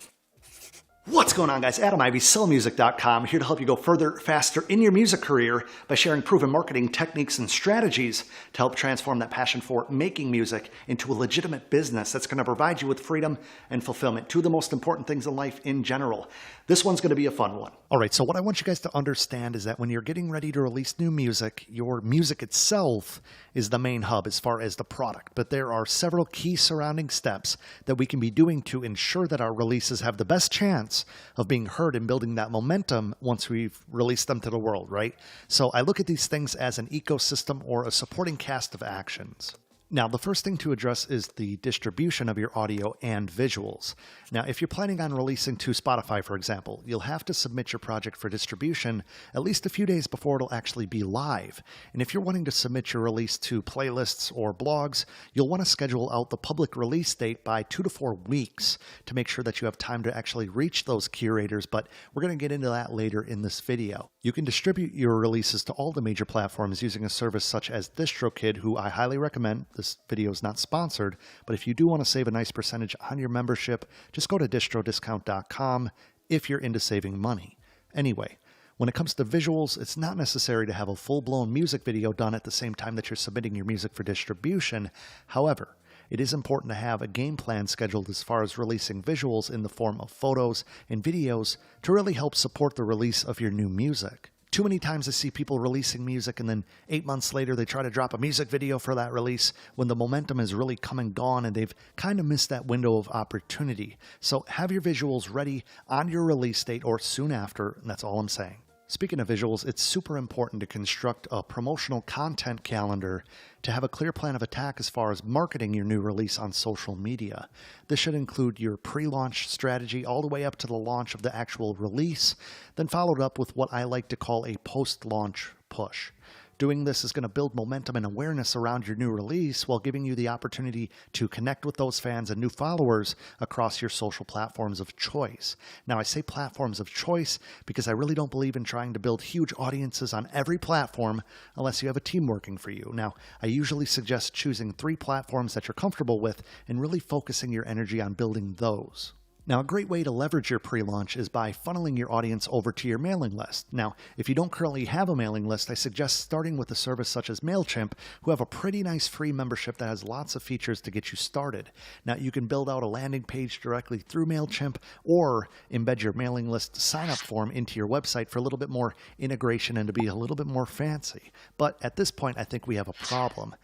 What's going on, guys? Adam Ivy, sellmusic.com, here to help you go further, faster in your music career by sharing proven marketing techniques and strategies to help transform that passion for making music into a legitimate business that's going to provide you with freedom and fulfillment, two of the most important things in life in general. This one's going to be a fun one. All right, so what I want you guys to understand is that when you're getting ready to release new music, your music itself is the main hub as far as the product, but there are several key surrounding steps that we can be doing to ensure that our releases have the best chance of being heard and building that momentum once we've released them to the world, right? So I look at these things as an ecosystem or a supporting cast of actions. Now, the first thing to address is the distribution of your audio and visuals. Now, if you're planning on releasing to Spotify, for example, you'll have to submit your project for distribution at least a few days before it'll actually be live. And if you're wanting to submit your release to playlists or blogs, you'll want to schedule out the public release date by 2 to 4 weeks to make sure that you have time to actually reach those curators, but we're going to get into that later in this video. You can distribute your releases to all the major platforms using a service such as DistroKid, who I highly recommend. This video is not sponsored, but if you do want to save a nice percentage on your membership, just go to distrodiscount.com if you're into saving money. Anyway, when it comes to visuals, it's not necessary to have a full-blown music video done at the same time that you're submitting your music for distribution. However, it is important to have a game plan scheduled as far as releasing visuals in the form of photos and videos to really help support the release of your new music. Too many times I see people releasing music and then 8 months later they try to drop a music video for that release when the momentum has really come and gone and they've kind of missed that window of opportunity. So have your visuals ready on your release date or soon after, and that's all I'm saying. Speaking of visuals, it's super important to construct a promotional content calendar to have a clear plan of attack as far as marketing your new release on social media. This should include your pre-launch strategy all the way up to the launch of the actual release, then followed up with what I like to call a post-launch push. Doing this is going to build momentum and awareness around your new release while giving you the opportunity to connect with those fans and new followers across your social platforms of choice. Now, I say platforms of choice because I really don't believe in trying to build huge audiences on every platform unless you have a team working for you. Now, I usually suggest choosing 3 platforms that you're comfortable with and really focusing your energy on building those. Now, a great way to leverage your pre-launch is by funneling your audience over to your mailing list. Now, if you don't currently have a mailing list, I suggest starting with a service such as MailChimp, who have a pretty nice free membership that has lots of features to get you started. Now, you can build out a landing page directly through MailChimp or embed your mailing list sign-up form into your website for a little bit more integration and to be a little bit more fancy. But at this point, I think we have a problem.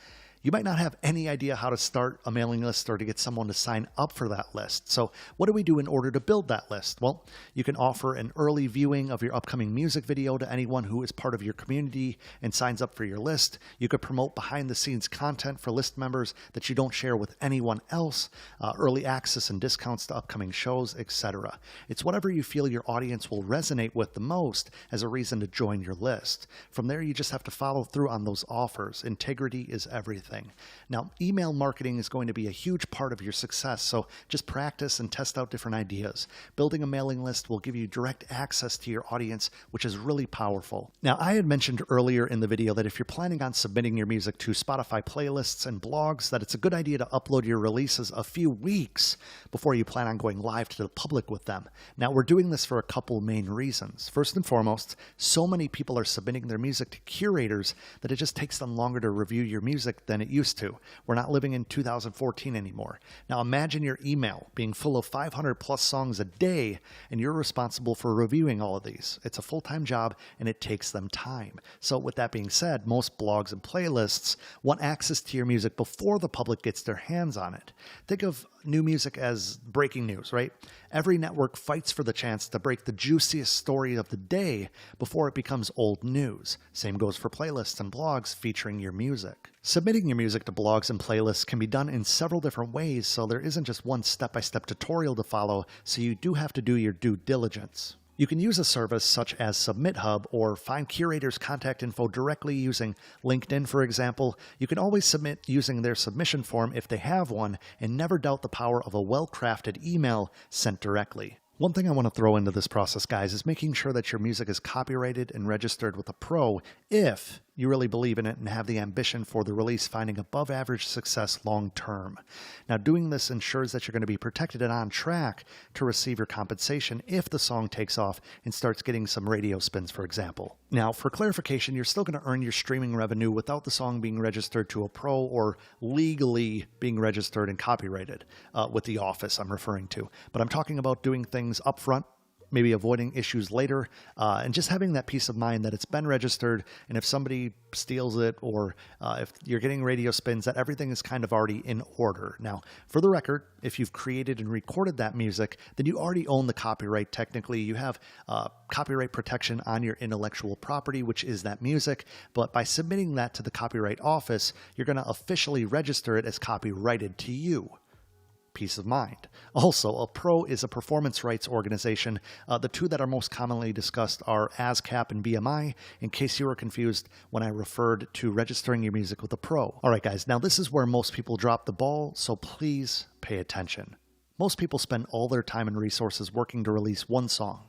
You might not have any idea how to start a mailing list or to get someone to sign up for that list. So what do we do in order to build that list? Well, you can offer an early viewing of your upcoming music video to anyone who is part of your community and signs up for your list. You could promote behind-the-scenes content for list members that you don't share with anyone else, early access and discounts to upcoming shows, etc. It's whatever you feel your audience will resonate with the most as a reason to join your list. From there, you just have to follow through on those offers. Integrity is everything. Now, email marketing is going to be a huge part of your success, so just practice and test out different ideas. Building a mailing list will give you direct access to your audience, which is really powerful. Now, I had mentioned earlier in the video that if you're planning on submitting your music to Spotify playlists and blogs, that it's a good idea to upload your releases a few weeks before you plan on going live to the public with them. Now, we're doing this for a couple main reasons. First and foremost, so many people are submitting their music to curators that it just takes them longer to review your music than it used to. We're not living in 2014 anymore. Now imagine your email being full of 500 plus songs a day and you're responsible for reviewing all of these. It's a full-time job and it takes them time. So with that being said, most blogs and playlists want access to your music before the public gets their hands on it. Think of new music as breaking news, right? Every network fights for the chance to break the juiciest story of the day before it becomes old news. Same goes for playlists and blogs featuring your music. Submitting your music to blogs and playlists can be done in several different ways, so there isn't just one step-by-step tutorial to follow, so you do have to do your due diligence. You can use a service such as SubmitHub or find curators' contact info directly using LinkedIn, for example. You can always submit using their submission form if they have one, and never doubt the power of a well-crafted email sent directly. One thing I want to throw into this process, guys, is making sure that your music is copyrighted and registered with a pro if you really believe in it and have the ambition for the release finding above average success long term. Now, doing this ensures that you're going to be protected and on track to receive your compensation if the song takes off and starts getting some radio spins, for example. Now, for clarification, you're still going to earn your streaming revenue without the song being registered to a pro or legally being registered and copyrighted with the office I'm referring to. But I'm talking about doing things upfront, maybe avoiding issues later, and just having that peace of mind that it's been registered, and if somebody steals it or if you're getting radio spins, that everything is kind of already in order. Now, for the record, if you've created and recorded that music, then you already own the copyright technically. You have copyright protection on your intellectual property, which is that music, but by submitting that to the Copyright Office, you're going to officially register it as copyrighted to you. Peace of mind. Also, a pro is a performance rights organization. The two that are most commonly discussed are ASCAP and BMI, in case you were confused when I referred to registering your music with a pro. All right, guys, now this is where most people drop the ball, so please pay attention. Most people spend all their time and resources working to release one song.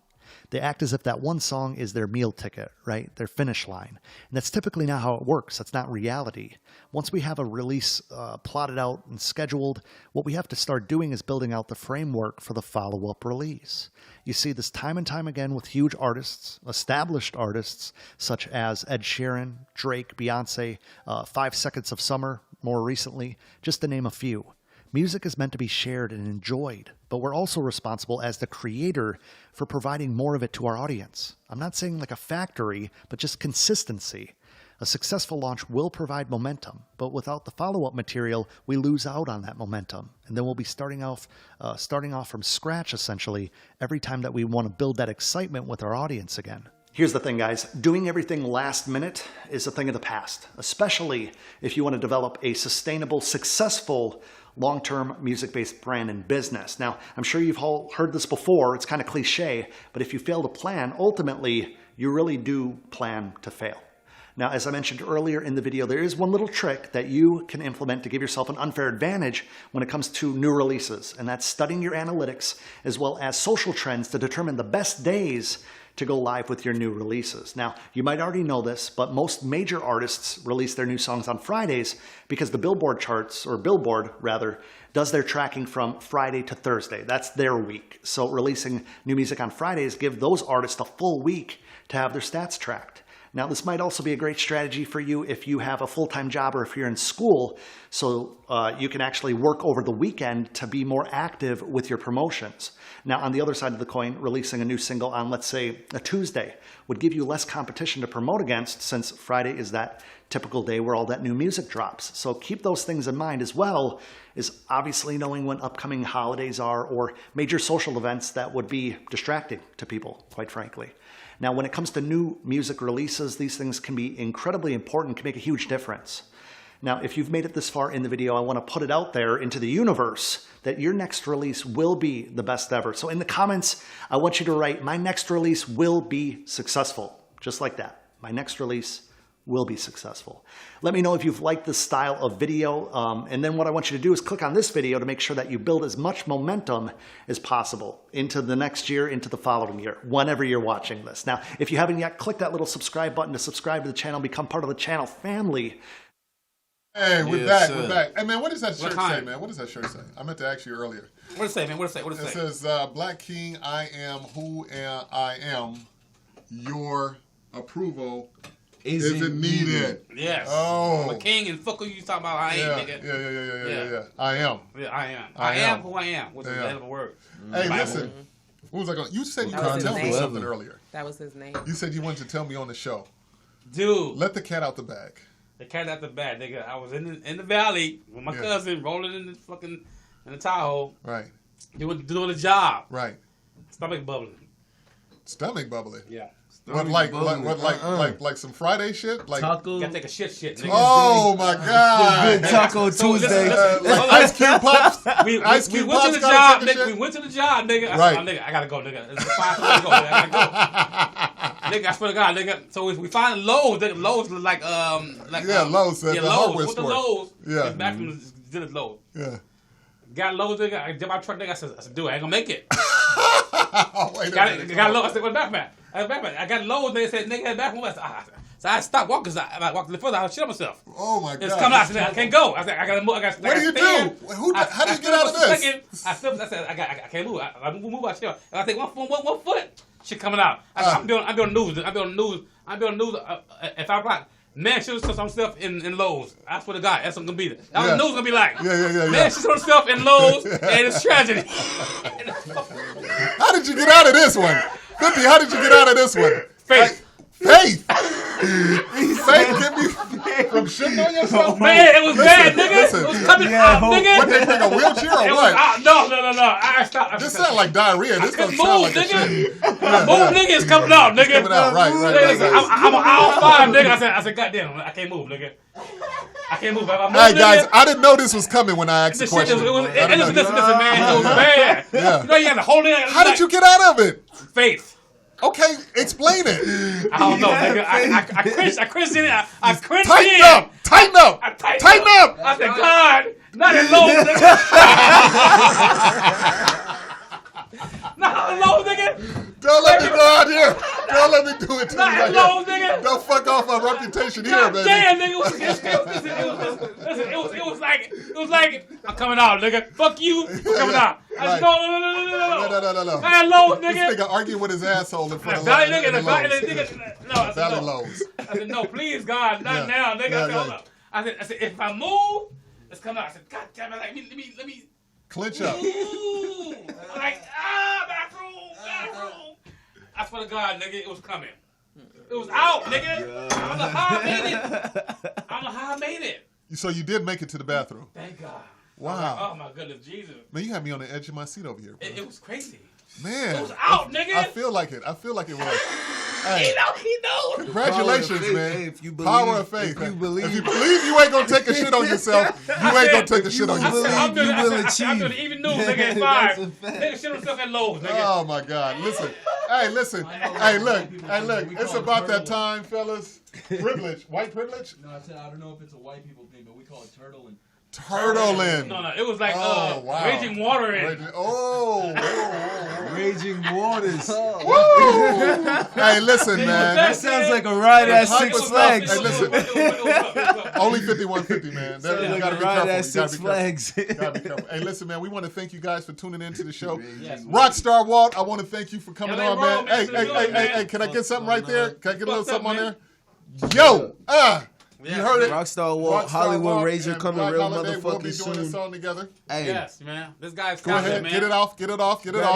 They act as if that one song is their meal ticket, right? Their finish line. And that's typically not how it works. That's not reality. Once we have a release plotted out and scheduled, what we have to start doing is building out the framework for the follow-up release. You see this time and time again with huge artists, established artists, such as Ed Sheeran, Drake, Beyonce, 5 Seconds of Summer, more recently, just to name a few. Music is meant to be shared and enjoyed, but we're also responsible as the creator for providing more of it to our audience. I'm not saying like a factory, but just consistency. A successful launch will provide momentum, but without the follow-up material, we lose out on that momentum. And then we'll be starting off from scratch, essentially, every time that we want to build that excitement with our audience again. Here's the thing, guys. Doing everything last minute is a thing of the past, especially if you want to develop a sustainable, successful, long-term music-based brand and business. Now, I'm sure you've all heard this before. It's kind of cliche, but if you fail to plan, ultimately, you really do plan to fail. Now, as I mentioned earlier in the video, there is one little trick that you can implement to give yourself an unfair advantage when it comes to new releases, and that's studying your analytics as well as social trends to determine the best days to go live with your new releases. Now, you might already know this, but most major artists release their new songs on Fridays because the Billboard charts, or Billboard rather, does their tracking from Friday to Thursday. That's their week. So releasing new music on Fridays give those artists a full week to have their stats tracked. Now, this might also be a great strategy for you if you have a full-time job or if you're in school, so you can actually work over the weekend to be more active with your promotions. Now, on the other side of the coin, releasing a new single on, let's say, a Tuesday would give you less competition to promote against, since Friday is that typical day where all that new music drops. So keep those things in mind, as well as obviously knowing when upcoming holidays are or major social events that would be distracting to people, quite frankly. Now, when it comes to new music releases, these things can be incredibly important, can make a huge difference. Now, if you've made it this far in the video, I want to put it out there into the universe that your next release will be the best ever. So in the comments, I want you to write, my next release will be successful. Just like that. My next release will be successful. Let me know if you've liked this style of video. And then what I want you to do is click on this video to make sure that you build as much momentum as possible into the next year, into the following year, whenever you're watching this. Now, if you haven't yet, click that little subscribe button to subscribe to the channel, become part of the channel family. Hey, we're back. We're back. Hey, man, what does that shirt say, man? What does that shirt say? I meant to ask you earlier. What does it say, man? What does it say? It says, Black King, I am who I am. Your approval isn't needed. Yes. Oh. I'm a king, and fuck who you talking about. I ain't, nigga. Yeah. I am. Yeah, I am. I am who I am. What's the hell of a word? Hey, listen. What was I going? You said you wanted to tell me something earlier. That was his name. You said you wanted to tell me on the show. Dude. Let the cat out the bag. The cat out the bag, nigga. I was in the valley with my cousin, rolling in the Tahoe. Right. Doing the job. Right. Stomach bubbling. Stomach bubbling? Yeah. What like some Friday shit? Like taco. Gotta take a shit, nigga. Oh my God! Good Taco Tuesday. Like Ice Cube Pops. We went to the job, nigga. We went to the job, nigga. Right. Nigga, I gotta go, nigga. It's 5 to go. I gotta go. Nigga, I swear to God, nigga. So we find Lowe's. Nigga, Lowe's look like Lowe's. The Lowe's. hardware With the store. Lowe's. Yeah. The bathroom did it Lowe's. Yeah. Got Lowe's, nigga. I did my truck, nigga. I said, dude, I ain't gonna make it. Got Lowe's. I said, what bathroom? I got Lowe's. They said, nigga, bathroom. So I stopped walking because I walked a little further. I would shit myself. Oh my God! It's coming out. I said, I can't go. I said, I gotta move. What do you do? How do you get out of this? I said, I can't move. I move out here. And I take one foot. Shit coming out. I said, I'm doing news. I'm doing news at 5 o'clock. Man, she was some stuff in Lowe's. I swear to God, that's what it's gonna be. That's what the news gonna be like. Yeah. Man, she some stuff in Lowe's, and it's tragedy. How did you get out of this one? 50, how did you get out of this one? Faith. Faith, get me from shitting on yourself? Man, it was bad, nigga. It was coming out, nigga. What, they bring a wheelchair or what? No. I stopped. This sound like diarrhea. This don't sound like a shit. Nigga, it's coming out, nigga. Coming out, right. I'm an hour 5, nigga. I said, goddamn, I can't move, nigga. I can't move. All right, guys, I didn't know this was coming when I asked the question. Listen, man. It was bad. Yeah. You know, you had to hold it. How did you get out of it? Faith. Okay, explain it. I don't know, nigga. I cringed in it. I cringed Tighten in. up. Tighten up. Tighten up. I said, God, not in Lowe's, nigga. Not in Lowe's, nigga. Don't let me go out here. Don't let me do it to you. Not in Lowe's, nigga. Don't fuck off our reputation here, baby. Damn, nigga. It was like, I'm coming out, nigga. Fuck you. I'm coming out. I said, no. Not in Lowe's, nigga. This nigga arguing with his asshole in front of Valley Lowe's. nigga. No, I said, Valley no. Lowe's. I said, no, please, God, not now, nigga. I said, hold up. I said, if I move, it's coming out. I said, God damn it, let me. Clinch up. Ooh. I'm like, bathroom. I swear to God, nigga, it was coming. It was out, nigga. I don't know how I made it. So you did make it to the bathroom. Thank God. Wow. Like, oh my goodness, Jesus. Man, you had me on the edge of my seat over here. It was crazy. Man. It was out, nigga. I feel like it was. Hey. He knows. Congratulations, man. Hey, if you believe, Power of faith. If you believe you ain't gonna take a shit on yourself, you ain't gonna take a shit on yourself. I'm doing the even news, nigga, at 5. Nigga shit himself at Lowe's, nigga. Oh my God. Listen. Hey, look. It's about that time, fellas. Privilege. White privilege? No, I don't know if it's a white people thing, but we call it turtling. Turtling. No, it was like wow. raging water in. Raging waters. Hey, listen, man. That sounds like a ride at Six Flags. Hey, listen. Only 5150, man. You gotta be careful. Six Flags. Gotta be careful. Hey, listen, man. We want to thank you guys for tuning into the show. Rockstar Walt, I want to thank you for coming on, man. Hey, can I get something right there? Can I get a little something on there? Yo, you heard it. Rockstar Walt, Hollywood Razor coming real motherfucking we'll be doing soon. this song together. Hey. Yes, man. This guy's Go ahead, man. get it off.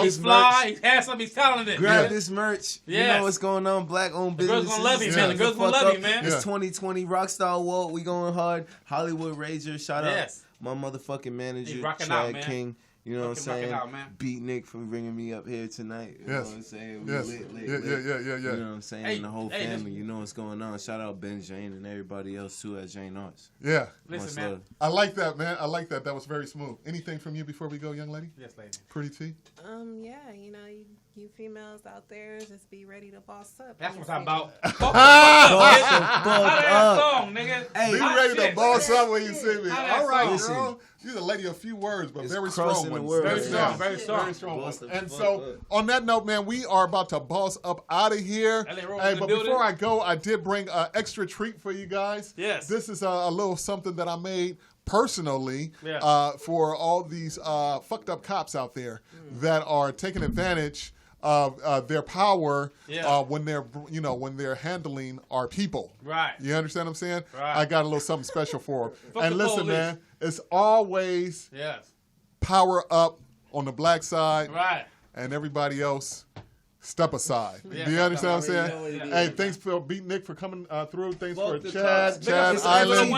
He's fly, he's handsome, he's talented. Grab this merch. Yes. You know what's going on. Black-owned businesses. The girls gonna love you, man. The girls gonna love you, man. It's 2020. Rockstar Walt, we going hard. Hollywood Razor, shout out Yes. my motherfucking manager, Chad out, King. You know what I'm saying? Out, Beat Nick for bringing me up here tonight. You know what I'm saying? We lit. Yeah. You know what I'm saying? And the whole family. You know what's going on. Shout out Ben Jane and everybody else too at Jane Arts. Yeah. Listen, man. I like that, man. I like that. That was very smooth. Anything from you before we go, young lady? Yes, lady. Pretty T? Yeah, you females out there, just be ready to boss up. That's what I'm about. Song, nigga. Hey, be ready to boss up when you see me. All right, girl. You're a lady of few words, but very strong ones. Very strong ones. And so, on that note, man, we are about to boss up out of here. Hey, but before I go, I did bring an extra treat for you guys. Yes. This is a little something that I made personally for all these fucked up cops out there that are taking advantage of their power when they're handling our people. Right. You understand what I'm saying? Right. I got a little something special for them. Fuck And the listen, police. man, it's always power up on the black side. Right. And everybody else step aside. Yeah. Do you understand what I'm saying? Hey, thanks for Beat Nick for coming through. Thanks for Chad Island.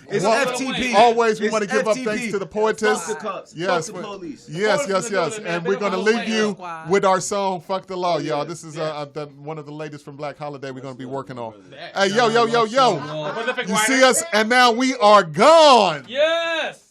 It's FTP. Always, we want to give up FTP. thanks to the poetess. Fuck the cops. Yes, Fuck the police. yes. And we're going to leave you with our song, Fuck the Law, y'all. This is one of the latest from Black Holiday we're going to be working on. Hey, yo. You see us, and now we are gone. Yes.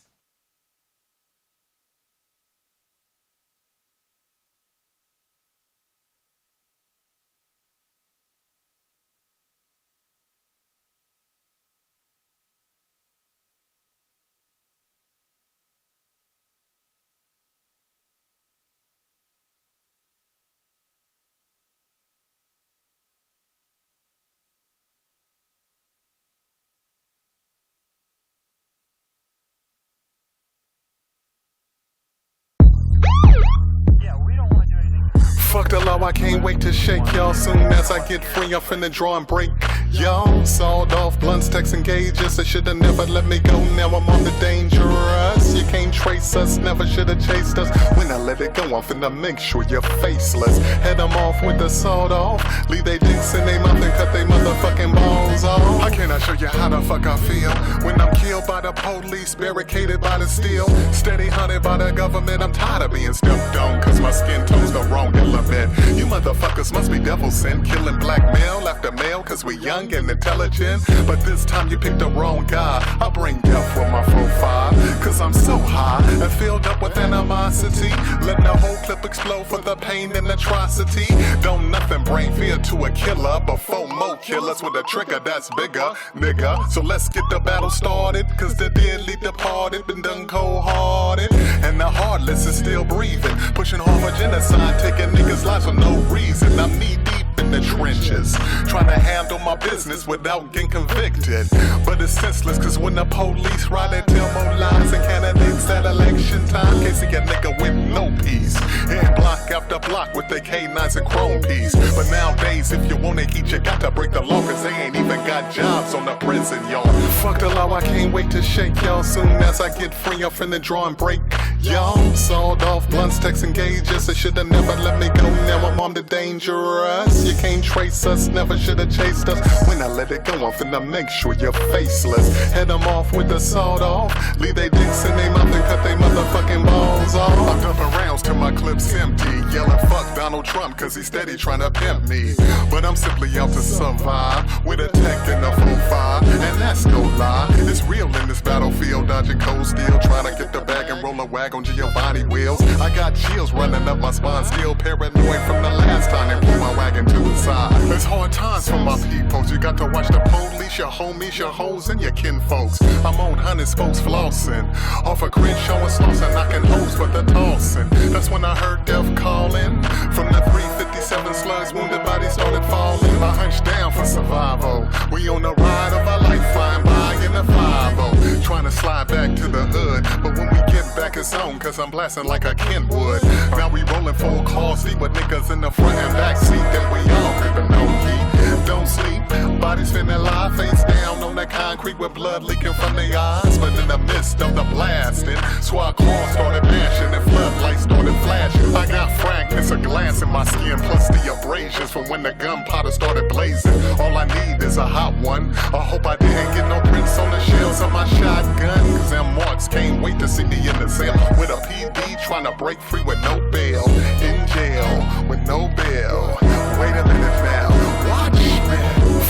Fuck the law, I can't wait to shake y'all. Soon as I get free, I'm finna draw and break y'all. Sawed off blunts, text engages. They shoulda never let me go. Now I'm on the dangerous. You can't trace us, never shoulda chased us. When I let it go, I'm finna make sure you're faceless. Head them off with the sawed off. Leave they dicks in they mouth and cut they motherfucking balls off. How can I show you how the fuck I feel? When I'm killed by the police, barricaded by the steel, steady hunted by the government. I'm tired of being stepped on, cause my skin tone's the wrong element. You motherfuckers must be devil sent, killing black male after male, cause we young and intelligent. But this time you picked the wrong guy. I bring death with my 4-5, cause I'm so high and filled up with animosity. Letting the whole clip explode for the pain and atrocity. Don't nothing bring fear to a killer, but 4 more killers with a trigger that's bigger, nigga. So let's get the battle started, cause the deadly departed been done cold-hearted, and the heartless is still breathing, pushing hard for genocide, taking niggas' lives for no reason. I'm knee deep in the trenches, trying to handle my business without getting convicted. But it's senseless, cause when the police ride, they tell more lies and candidates at election time. Can't see a nigga with no peace, hitting block after block with their K9s and chrome piece. But nowadays, if you wanna eat, you got to break the law, cause they ain't even got jobs on the prison yard. Fuck the law, I can't wait to shake y'all. Soon as I get free, I'm finna draw and break y'all. Sawed off blunts, text engages. They shoulda never let me go. Now I'm on the dangerous. You can't trace us, never shoulda chased us. When I let it go, I'm finna make sure you're faceless. Head them off with the sawed off. Leave they dicks in they mouth and cut they motherfucking balls off. I'm dumping rounds till my clip's empty, yelling fuck Donald Trump, cause he's steady trying to pimp me. But I'm simply out to survive with a tech and a 4-5, and that's no lie. It's real in this battlefield, dodging cold steel, trying to get the bag and roll a wag on Giovanni wheels. I got chills running up my spine, still paranoid from the last time they pulled my wagon to the side. It's hard times for my peoples. You got to watch the police, your homies, your hoes, and your kinfolks. I'm on hundreds, folks flossing off a Crenshaw and Slauson, knocking hoes for the tossing. That's when I heard death calling from the 357 slugs. Wounded bodies started falling. I hunched down for survival. We on the ride of our life, flying by in the 5-0, trying to slide back to the hood. But when we get back, it's on, cause I'm blasting like a Kenwood. Now we rolling full car seat with niggas in the front and back seat. Then we all creeping on key. Don't sleep, bodies finna lie face down on the concrete with blood leaking from their eyes. But in the midst of the blasting, squad cars started bashing and floodlights started flashing. I got fragments of glass in my skin, plus the abrasions from when the gunpowder started blazing. All I need is a hot one. I hope I didn't get no prints on the shells of my shotgun, cause them marks can't wait to see me in the cell with a PD trying to break free with no bail. In jail with no bail. Wait a minute now, watch me.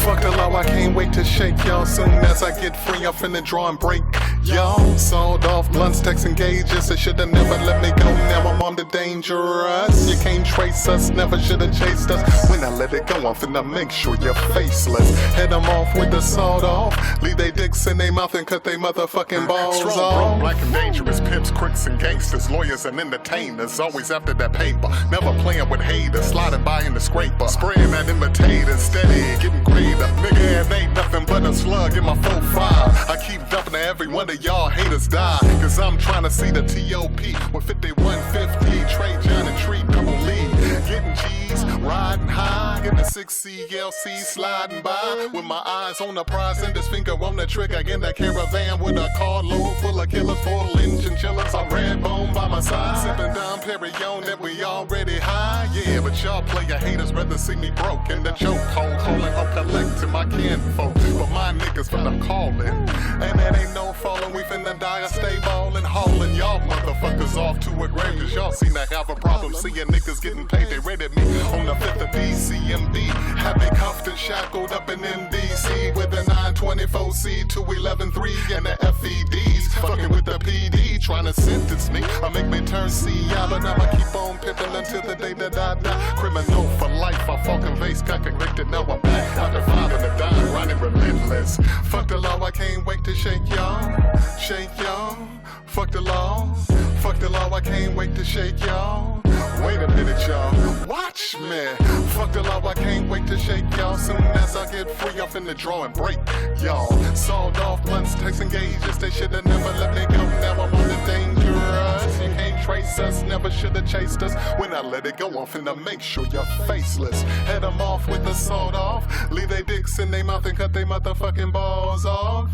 Fuck the law, I can't wait to shake y'all. Soon as I get free, I'm finna draw and break y'all. Sawed off blunts, text engages. They shoulda never let me go. Now I'm on the dangerous. You can't trace us, never shoulda chased us. When I let it go, I'm finna make sure you're faceless. Head them off with the sawed off. Leave they dicks in they mouth and cut they motherfucking balls off. Strong, black and dangerous, pimps, crooks and gangsters, lawyers and entertainers, always after that paper. Never playing with haters, sliding by in the scraper, spraying that imitator, steady getting greater. Nigga, it ain't nothing but a slug in my 4-5. I keep dumping to every one of y'all haters die, cause I'm trying to see the T.O.P. with 5150, Trey, John and Tree, double lead. Getting G's, riding high in the 6 CLC, sliding by with my eyes on the prize and this finger on the trigger in the caravan with a carload full of killers, 4-inch chinchillas. I'm red bone by my side, sipping down Perignon that we already high, yeah. Yeah, but y'all player haters rather see me broke in the choke hole, calling up collecting my kinfolk. But my niggas finna callin', and that ain't no falling. We finna die or stay ballin', haulin' y'all motherfuckers off to a grave. Cause y'all seem to have a problem seeing niggas getting paid. They rated me on the 5th of DCMB. Had me cuffed and shackled up in MDC with a 924C, 211-3 and the FEDs. Fucking with the PD, trying to sentence me or make me turn CI. But I'ma keep on pimping until the day that I die. Criminal for life, I fucking face, got convicted, now I'm back. After 5 and a dime, running relentless. Fuck the law, I can't wait to shake y'all. Shake y'all. Fuck the law. Fuck the law, I can't wait to shake y'all. Wait a minute, y'all. Watch me. Fuck the law, I can't wait to shake y'all. Soon as I get free, I'm finna draw and break y'all. Sawed off blunts, text engages. They shoulda never let me go. Now I'm on the dangerous. You can't trace us, never shoulda chased us. When I let it go, I'm finna make sure you're faceless. Head them off with the sawed off. Leave they dicks in their mouth and cut they motherfucking balls off.